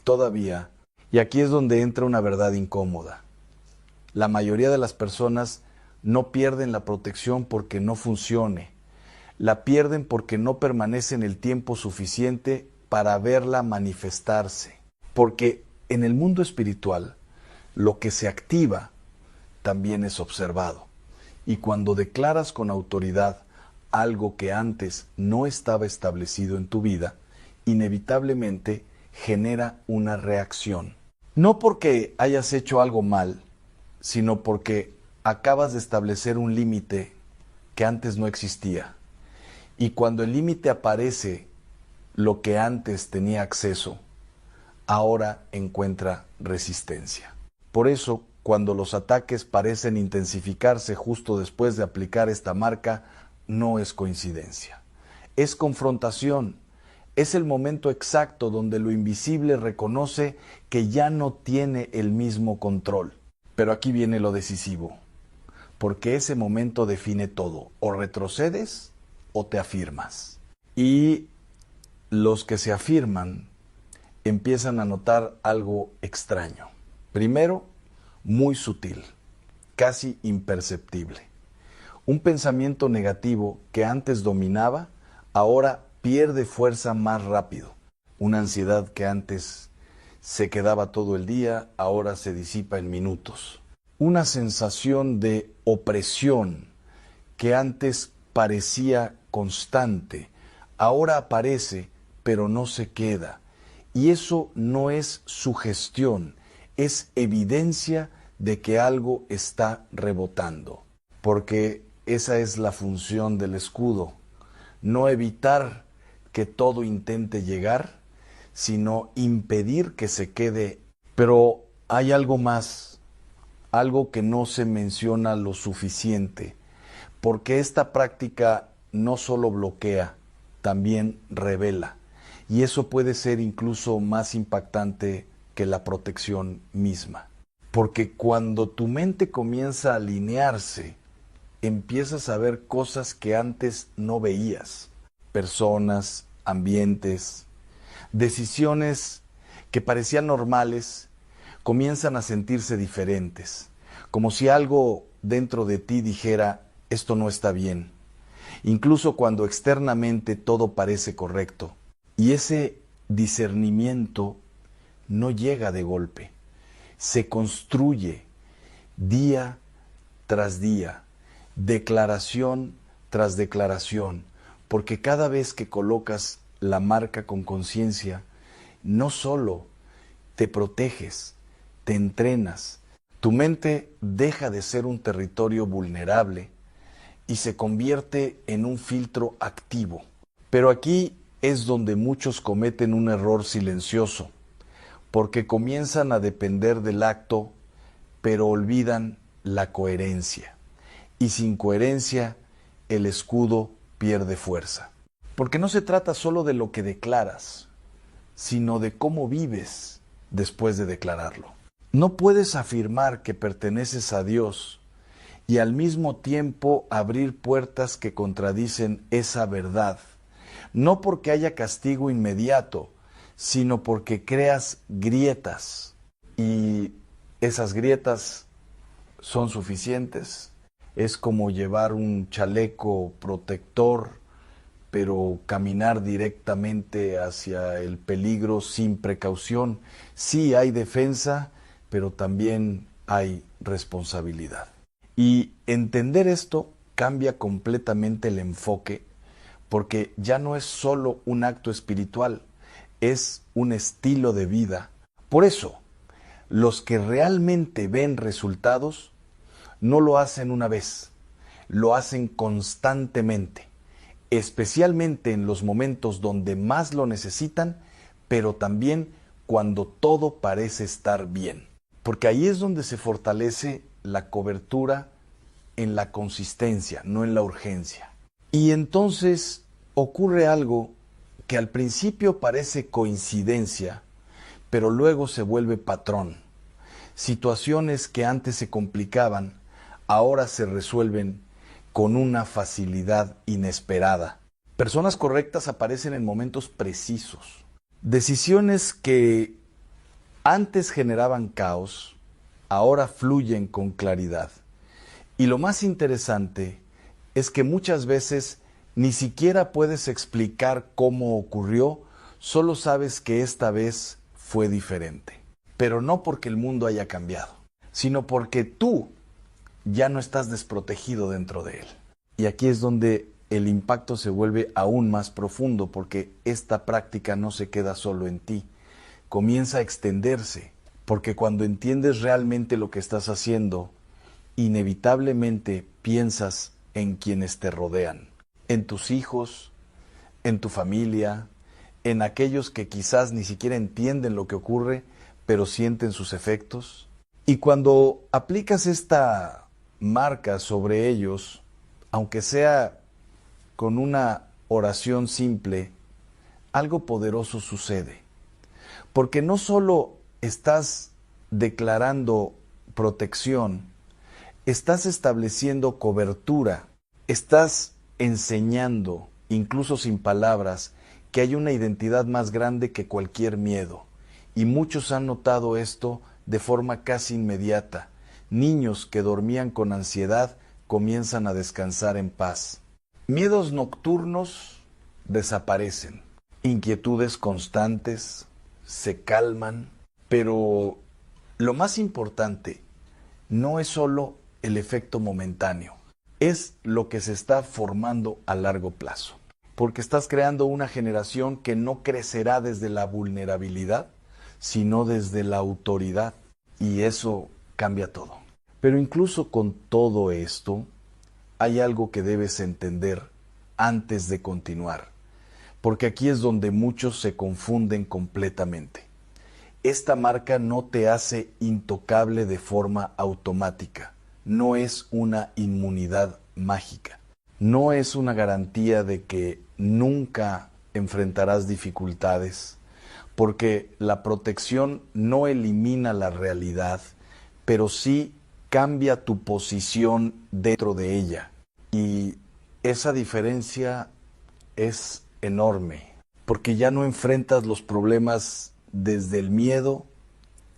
A: todavía. Y aquí es donde entra una verdad incómoda. La mayoría de las personas no pierden la protección porque no funcione. La pierden porque no permanecen el tiempo suficiente para verla manifestarse. Porque en el mundo espiritual, lo que se activa también es observado. Y cuando declaras con autoridad algo que antes no estaba establecido en tu vida, inevitablemente genera una reacción. No porque hayas hecho algo mal, sino porque acabas de establecer un límite que antes no existía. Y cuando el límite aparece, lo que antes tenía acceso, ahora encuentra resistencia. Por eso, cuando los ataques parecen intensificarse justo después de aplicar esta marca, no es coincidencia. Es confrontación. Es el momento exacto donde lo invisible reconoce que ya no tiene el mismo control. Pero aquí viene lo decisivo, porque ese momento define todo. O retrocedes o te afirmas. Y los que se afirman empiezan a notar algo extraño. Primero, muy sutil, casi imperceptible. Un pensamiento negativo que antes dominaba, ahora pierde fuerza más rápido. Una ansiedad que antes se quedaba todo el día, ahora se disipa en minutos. Una sensación de opresión que antes parecía constante, ahora aparece, pero no se queda. Y eso no es sugestión, es evidencia de que algo está rebotando. Porque esa es la función del escudo, no evitar que todo intente llegar, sino impedir que se quede. Pero hay algo más, algo que no se menciona lo suficiente, porque esta práctica no solo bloquea, también revela. Y eso puede ser incluso más impactante que la protección misma. Porque cuando tu mente comienza a alinearse, empiezas a ver cosas que antes no veías. Personas, ambientes, decisiones que parecían normales, comienzan a sentirse diferentes. Como si algo dentro de ti dijera, esto no está bien. Incluso cuando externamente todo parece correcto. Y ese discernimiento no llega de golpe. Se construye día tras día, declaración tras declaración, porque cada vez que colocas la marca con conciencia, no solo te proteges, te entrenas, tu mente deja de ser un territorio vulnerable y se convierte en un filtro activo. Pero aquí es donde muchos cometen un error silencioso, porque comienzan a depender del acto, pero olvidan la coherencia. Y sin coherencia, el escudo pierde fuerza. Porque no se trata solo de lo que declaras, sino de cómo vives después de declararlo. No puedes afirmar que perteneces a Dios y al mismo tiempo abrir puertas que contradicen esa verdad. No porque haya castigo inmediato, sino porque creas grietas. Y esas grietas son suficientes. Es como llevar un chaleco protector, pero caminar directamente hacia el peligro sin precaución. Sí hay defensa, pero también hay responsabilidad. Y entender esto cambia completamente el enfoque, porque ya no es solo un acto espiritual, es un estilo de vida. Por eso, los que realmente ven resultados no lo hacen una vez, lo hacen constantemente, especialmente en los momentos donde más lo necesitan, pero también cuando todo parece estar bien. Porque ahí es donde se fortalece la cobertura en la consistencia, no en la urgencia. Y entonces ocurre algo que al principio parece coincidencia, pero luego se vuelve patrón. Situaciones que antes se complicaban, ahora se resuelven con una facilidad inesperada. Personas correctas aparecen en momentos precisos. Decisiones que antes generaban caos, ahora fluyen con claridad. Y lo más interesante es que muchas veces ni siquiera puedes explicar cómo ocurrió, solo sabes que esta vez fue diferente. Pero no porque el mundo haya cambiado, sino porque tú ya no estás desprotegido dentro de él. Y aquí es donde el impacto se vuelve aún más profundo, porque esta práctica no se queda solo en ti, comienza a extenderse, porque cuando entiendes realmente lo que estás haciendo, inevitablemente piensas en quienes te rodean, en tus hijos, en tu familia, en aquellos que quizás ni siquiera entienden lo que ocurre, pero sienten sus efectos. Y cuando aplicas esta marca sobre ellos, aunque sea con una oración simple, algo poderoso sucede. Porque no solo estás declarando protección, estás estableciendo cobertura, estás enseñando, incluso sin palabras, que hay una identidad más grande que cualquier miedo. Y muchos han notado esto de forma casi inmediata. Niños que dormían con ansiedad comienzan a descansar en paz. Miedos nocturnos desaparecen. Inquietudes constantes se calman. Pero lo más importante no es solo el efecto momentáneo, es lo que se está formando a largo plazo. Porque estás creando una generación que no crecerá desde la vulnerabilidad, sino desde la autoridad. Y eso cambia todo. Pero incluso con todo esto, hay algo que debes entender antes de continuar. Porque aquí es donde muchos se confunden completamente. Esta marca no te hace intocable de forma automática. No es una inmunidad mágica. No es una garantía de que nunca enfrentarás dificultades, porque la protección no elimina la realidad, pero sí cambia tu posición dentro de ella. Y esa diferencia es enorme, porque ya no enfrentas los problemas desde el miedo,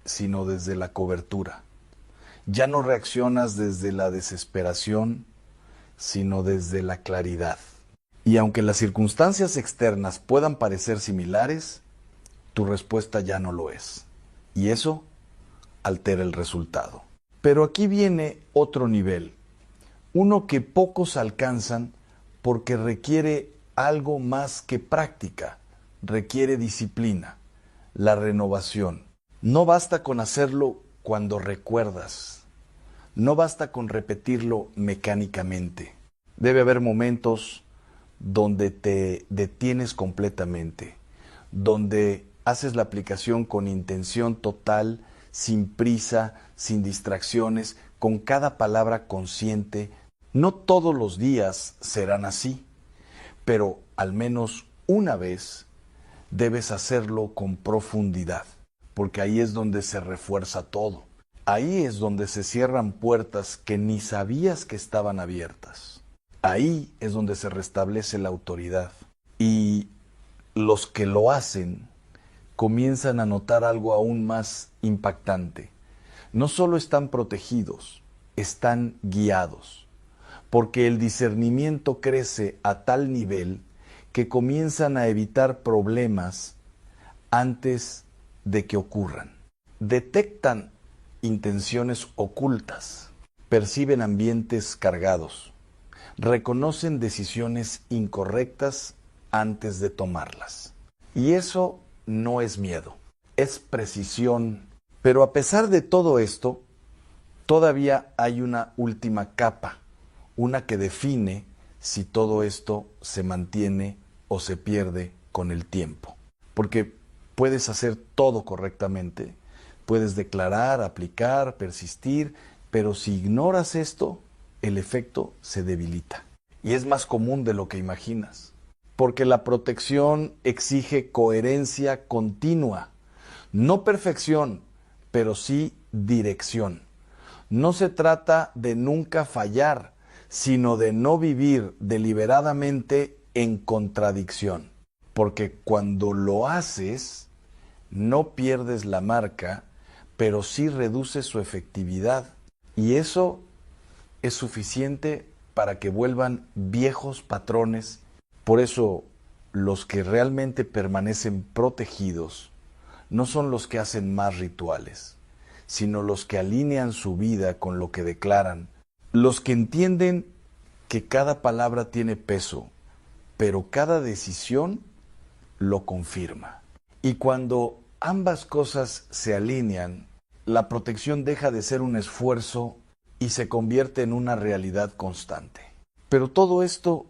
A: sino desde la cobertura. Ya no reaccionas desde la desesperación, sino desde la claridad. Y aunque las circunstancias externas puedan parecer similares, tu respuesta ya no lo es. Y eso altera el resultado. Pero aquí viene otro nivel, uno que pocos alcanzan porque requiere algo más que práctica, requiere disciplina, la renovación. No basta con hacerlo cuando recuerdas, no basta con repetirlo mecánicamente. Debe haber momentos donde te detienes completamente, donde haces la aplicación con intención total, sin prisa, sin distracciones, con cada palabra consciente. No todos los días serán así, pero al menos una vez debes hacerlo con profundidad, porque ahí es donde se refuerza todo. Ahí es donde se cierran puertas que ni sabías que estaban abiertas. Ahí es donde se restablece la autoridad. Y los que lo hacen comienzan a notar algo aún más impactante. No solo están protegidos, están guiados, porque el discernimiento crece a tal nivel que comienzan a evitar problemas antes de que ocurran. Detectan intenciones ocultas, perciben ambientes cargados, reconocen decisiones incorrectas antes de tomarlas. Y eso no es miedo, es precisión. Pero a pesar de todo esto, todavía hay una última capa, una que define si todo esto se mantiene o se pierde con el tiempo. Porque puedes hacer todo correctamente, puedes declarar, aplicar, persistir, pero si ignoras esto, el efecto se debilita. Y es más común de lo que imaginas. Porque la protección exige coherencia continua. No perfección, pero sí dirección. No se trata de nunca fallar, sino de no vivir deliberadamente en contradicción. Porque cuando lo haces, no pierdes la marca, pero sí reduces su efectividad. Y eso es suficiente para que vuelvan viejos patrones. Por eso, los que realmente permanecen protegidos no son los que hacen más rituales, sino los que alinean su vida con lo que declaran, los que entienden que cada palabra tiene peso, pero cada decisión lo confirma. Y cuando ambas cosas se alinean, la protección deja de ser un esfuerzo y se convierte en una realidad constante. Pero todo esto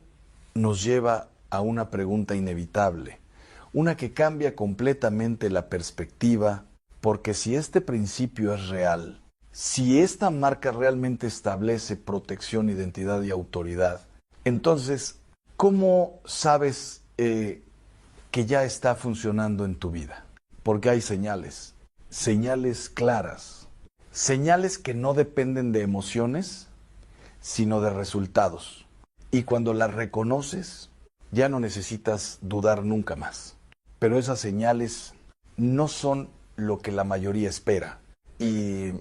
A: nos lleva a una pregunta inevitable, una que cambia completamente la perspectiva, porque si este principio es real, si esta marca realmente establece protección, identidad y autoridad, entonces, ¿cómo sabes que ya está funcionando en tu vida? Porque hay señales, señales claras, señales que no dependen de emociones, sino de resultados. Y cuando las reconoces, ya no necesitas dudar nunca más. Pero esas señales no son lo que la mayoría espera. Y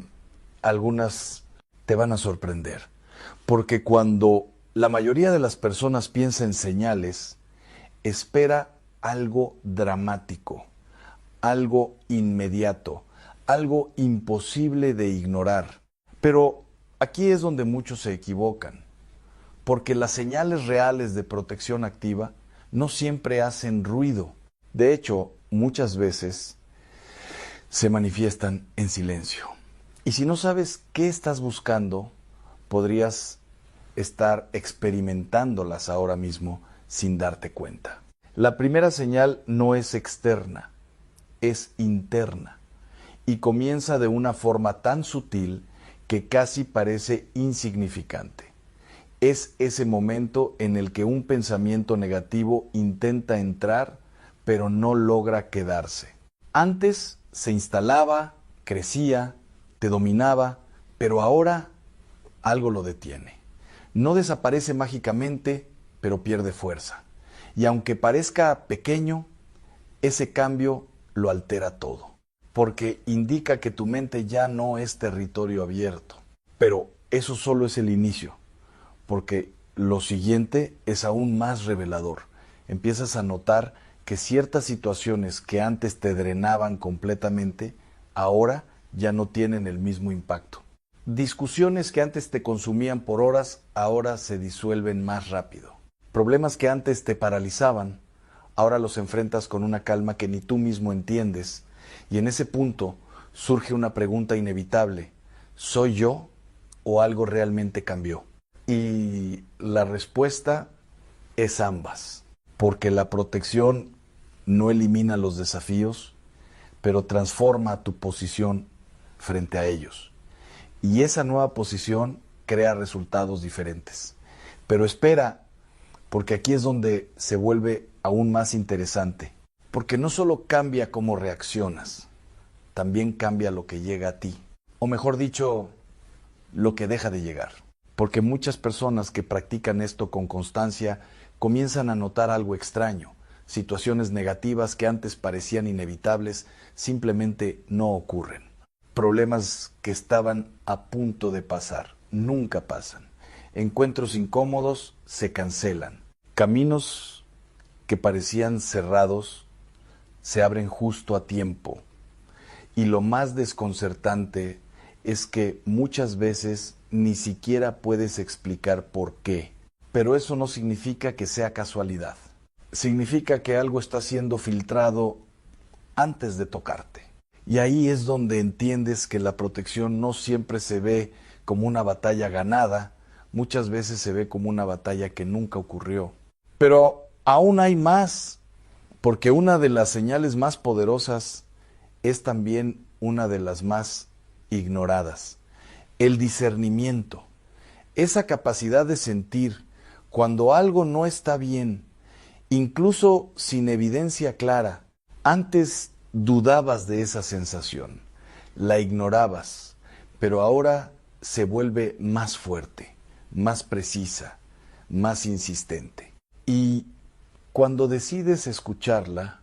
A: algunas te van a sorprender. Porque cuando la mayoría de las personas piensa en señales, espera algo dramático, algo inmediato, algo imposible de ignorar. Pero aquí es donde muchos se equivocan, porque las señales reales de protección activa no siempre hacen ruido. De hecho, muchas veces se manifiestan en silencio. Y si no sabes qué estás buscando, podrías estar experimentándolas ahora mismo sin darte cuenta. La primera señal no es externa, es interna y comienza de una forma tan sutil que casi parece insignificante. Es ese momento en el que un pensamiento negativo intenta entrar, pero no logra quedarse. Antes se instalaba, crecía, te dominaba, pero ahora algo lo detiene. No desaparece mágicamente, pero pierde fuerza. Y aunque parezca pequeño, ese cambio lo altera todo, porque indica que tu mente ya no es territorio abierto. Pero eso solo es el inicio, porque lo siguiente es aún más revelador. Empiezas a notar que ciertas situaciones que antes te drenaban completamente, ahora ya no tienen el mismo impacto. Discusiones que antes te consumían por horas, ahora se disuelven más rápido. Problemas que antes te paralizaban, ahora los enfrentas con una calma que ni tú mismo entiendes. Y en ese punto surge una pregunta inevitable: ¿soy yo o algo realmente cambió? Y la respuesta es ambas, porque la protección no elimina los desafíos, pero transforma tu posición frente a ellos. Y esa nueva posición crea resultados diferentes. Pero espera, porque aquí es donde se vuelve aún más interesante. Porque no solo cambia cómo reaccionas, también cambia lo que llega a ti. O mejor dicho, lo que deja de llegar. Porque muchas personas que practican esto con constancia comienzan a notar algo extraño. Situaciones negativas que antes parecían inevitables simplemente no ocurren. Problemas que estaban a punto de pasar nunca pasan. Encuentros incómodos se cancelan. Caminos que parecían cerrados se abren justo a tiempo. Y lo más desconcertante es que muchas veces ni siquiera puedes explicar por qué. Pero eso no significa que sea casualidad. Significa que algo está siendo filtrado antes de tocarte. Y ahí es donde entiendes que la protección no siempre se ve como una batalla ganada, muchas veces se ve como una batalla que nunca ocurrió. Pero aún hay más, porque una de las señales más poderosas es también una de las más ignoradas: el discernimiento. Esa capacidad de sentir cuando algo no está bien, incluso sin evidencia clara. Antes dudabas de esa sensación, la ignorabas, pero ahora se vuelve más fuerte, más precisa, más insistente. Y cuando decides escucharla,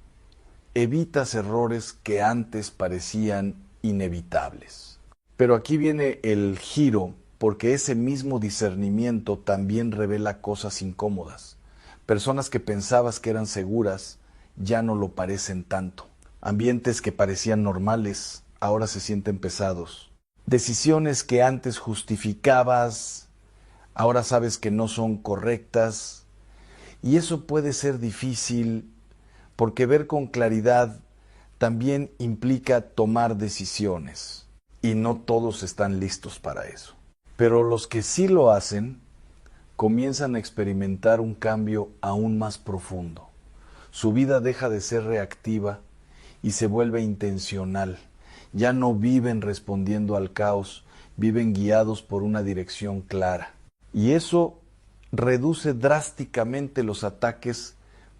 A: evitas errores que antes parecían inevitables. Pero aquí viene el giro, porque ese mismo discernimiento también revela cosas incómodas. Personas que pensabas que eran seguras ya no lo parecen tanto. Ambientes que parecían normales ahora se sienten pesados. Decisiones que antes justificabas ahora sabes que no son correctas. Y eso puede ser difícil porque ver con claridad también implica tomar decisiones. Y no todos están listos para eso. Pero los que sí lo hacen comienzan a experimentar un cambio aún más profundo. Su vida deja de ser reactiva y se vuelve intencional. Ya no viven respondiendo al caos, viven guiados por una dirección clara. Y eso reduce drásticamente los ataques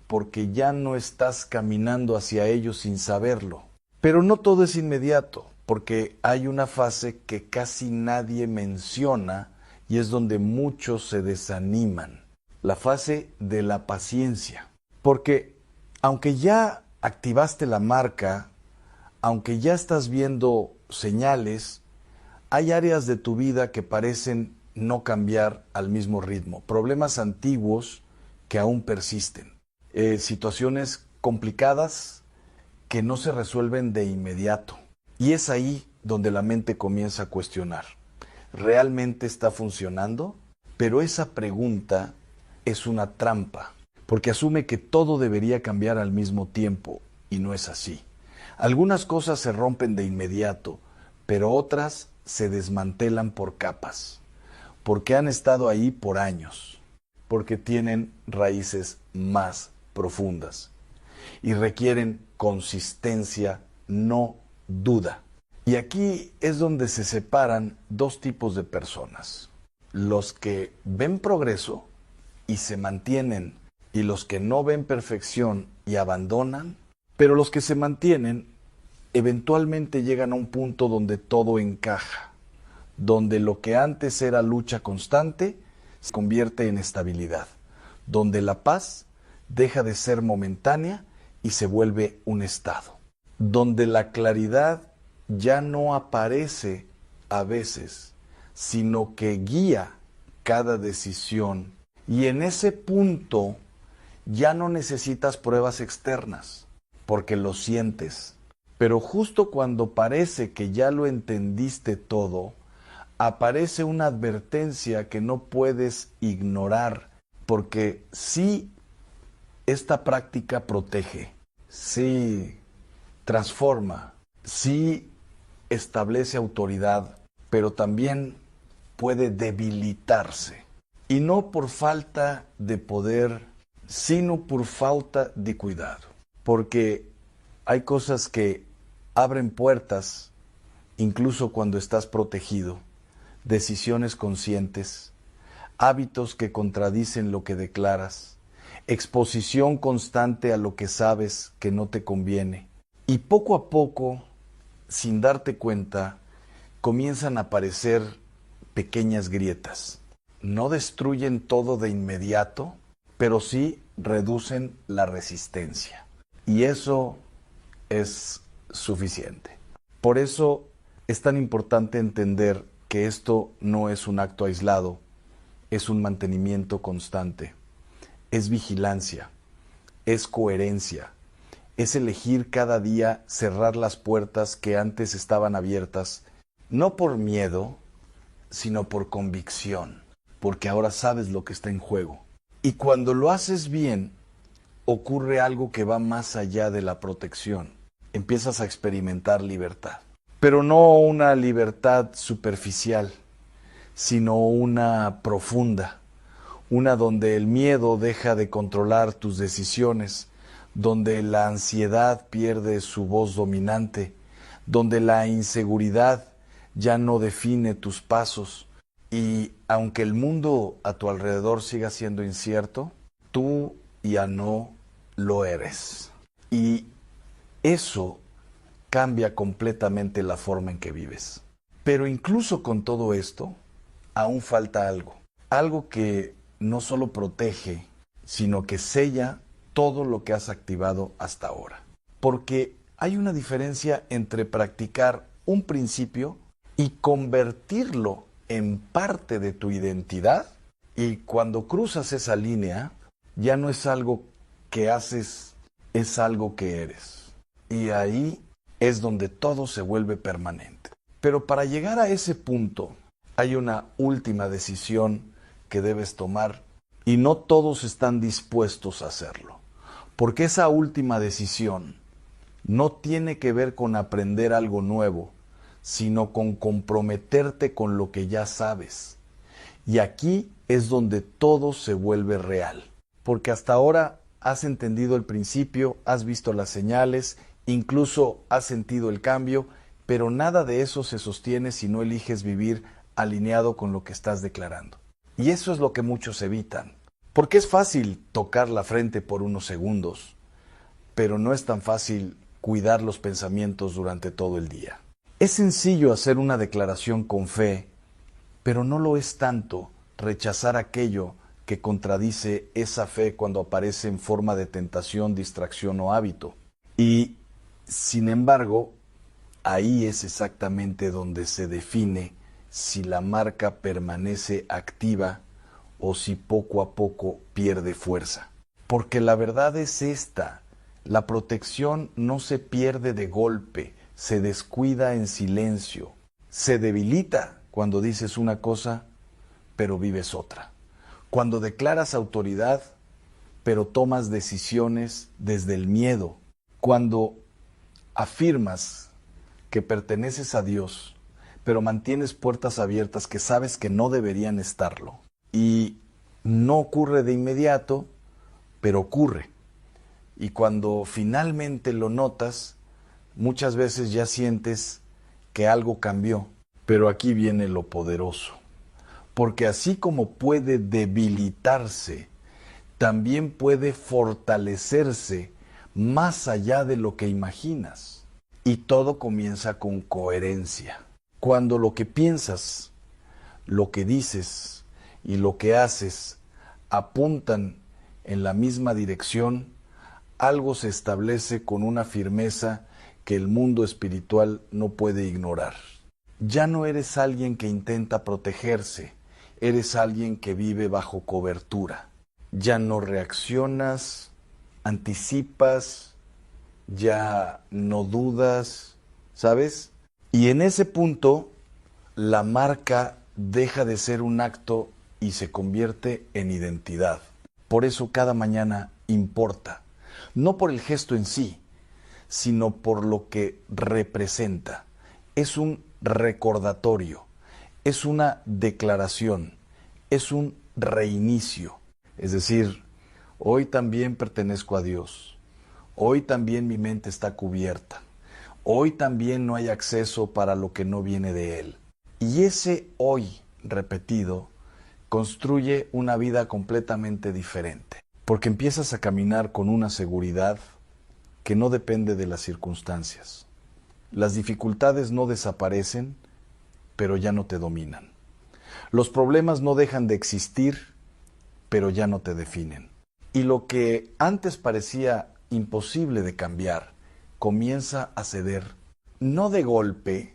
A: porque ya no estás caminando hacia ellos sin saberlo. Pero no todo es inmediato, porque hay una fase que casi nadie menciona y es donde muchos se desaniman. La fase de la paciencia. Porque aunque ya activaste la marca, aunque ya estás viendo señales, hay áreas de tu vida que parecen no cambiar al mismo ritmo. Problemas antiguos que aún persisten. Situaciones complicadas que no se resuelven de inmediato. Y es ahí donde la mente comienza a cuestionar. ¿Realmente está funcionando? Pero esa pregunta es una trampa, porque asume que todo debería cambiar al mismo tiempo, y no es así. Algunas cosas se rompen de inmediato, pero otras se desmantelan por capas, porque han estado ahí por años, porque tienen raíces más profundas y requieren consistencia, no duda. Y aquí es donde se separan dos tipos de personas: los que ven progreso y se mantienen, y los que no ven perfección y abandonan. Pero los que se mantienen eventualmente llegan a un punto donde todo encaja, donde lo que antes era lucha constante se convierte en estabilidad, donde la paz deja de ser momentánea y se vuelve un estado, donde la claridad ya no aparece a veces, sino que guía cada decisión. Y en ese punto ya no necesitas pruebas externas, porque lo sientes. Pero justo cuando parece que ya lo entendiste todo, aparece una advertencia que no puedes ignorar, porque sí, esta práctica protege, sí transforma, sí establece autoridad, pero también puede debilitarse. Y no por falta de poder, sino por falta de cuidado. Porque hay cosas que abren puertas incluso cuando estás protegido, decisiones conscientes, hábitos que contradicen lo que declaras, exposición constante a lo que sabes que no te conviene. Y poco a poco, sin darte cuenta, comienzan a aparecer pequeñas grietas. No destruyen todo de inmediato, pero sí reducen la resistencia. Y eso es suficiente. Por eso es tan importante entender que esto no es un acto aislado, es un mantenimiento constante, es vigilancia, es coherencia, es elegir cada día cerrar las puertas que antes estaban abiertas, no por miedo, sino por convicción, porque ahora sabes lo que está en juego. Y cuando lo haces bien, ocurre algo que va más allá de la protección. Empiezas a experimentar libertad, pero no una libertad superficial, sino una profunda, una donde el miedo deja de controlar tus decisiones, donde la ansiedad pierde su voz dominante, donde la inseguridad ya no define tus pasos, y aunque el mundo a tu alrededor siga siendo incierto, tú ya no lo eres. Y eso cambia completamente la forma en que vives. Pero incluso con todo esto, aún falta algo. Algo que no solo protege, sino que sella todo lo que has activado hasta ahora. Porque hay una diferencia entre practicar un principio y convertirlo en parte de tu identidad. Y cuando cruzas esa línea, ya no es algo que haces, es algo que eres. Y ahí es donde todo se vuelve permanente. Pero para llegar a ese punto, hay una última decisión que debes tomar y no todos están dispuestos a hacerlo. Porque esa última decisión no tiene que ver con aprender algo nuevo, sino con comprometerte con lo que ya sabes. Y aquí es donde todo se vuelve real. Porque hasta ahora has entendido el principio, has visto las señales, incluso has sentido el cambio, pero nada de eso se sostiene si no eliges vivir alineado con lo que estás declarando. Y eso es lo que muchos evitan. Porque es fácil tocar la frente por unos segundos, pero no es tan fácil cuidar los pensamientos durante todo el día. Es sencillo hacer una declaración con fe, pero no lo es tanto rechazar aquello que contradice esa fe cuando aparece en forma de tentación, distracción o hábito. Y, sin embargo, ahí es exactamente donde se define si la marca permanece activa o si poco a poco pierde fuerza. Porque la verdad es esta: la protección no se pierde de golpe, se descuida en silencio, se debilita cuando dices una cosa, pero vives otra. Cuando declaras autoridad, pero tomas decisiones desde el miedo. Cuando afirmas que perteneces a Dios, pero mantienes puertas abiertas que sabes que no deberían estarlo. Y no ocurre de inmediato, pero ocurre. Y cuando finalmente lo notas, muchas veces ya sientes que algo cambió. Pero aquí viene lo poderoso. Porque así como puede debilitarse, también puede fortalecerse más allá de lo que imaginas. Y todo comienza con coherencia. Cuando lo que piensas, lo que dices y lo que haces apuntan en la misma dirección, algo se establece con una firmeza que el mundo espiritual no puede ignorar. Ya no eres alguien que intenta protegerse, eres alguien que vive bajo cobertura. Ya no reaccionas, anticipas, ya no dudas, ¿sabes? Y en ese punto, la marca deja de ser un acto y se convierte en identidad. Por eso cada mañana importa, no por el gesto en sí, sino por lo que representa. Es un recordatorio, es una declaración, es un reinicio. Es decir, hoy también pertenezco a Dios, hoy también mi mente está cubierta, hoy también no hay acceso para lo que no viene de Él. Y ese hoy repetido construye una vida completamente diferente, porque empiezas a caminar con una seguridad que no depende de las circunstancias. Las dificultades no desaparecen, pero ya no te dominan. Los problemas no dejan de existir, pero ya no te definen. Y lo que antes parecía imposible de cambiar, comienza a ceder, no de golpe,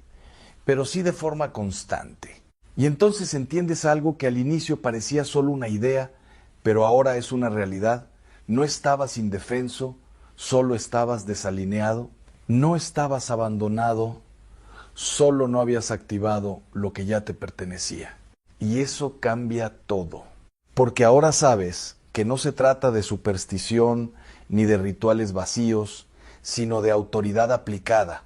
A: pero sí de forma constante. Y entonces entiendes algo que al inicio parecía solo una idea, pero ahora es una realidad. No estabas indefenso, solo estabas desalineado, no estabas abandonado, solo no habías activado lo que ya te pertenecía. Y eso cambia todo. Porque ahora sabes que no se trata de superstición ni de rituales vacíos, sino de autoridad aplicada,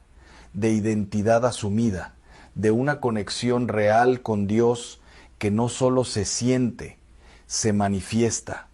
A: de identidad asumida, de una conexión real con Dios que no solo se siente, se manifiesta,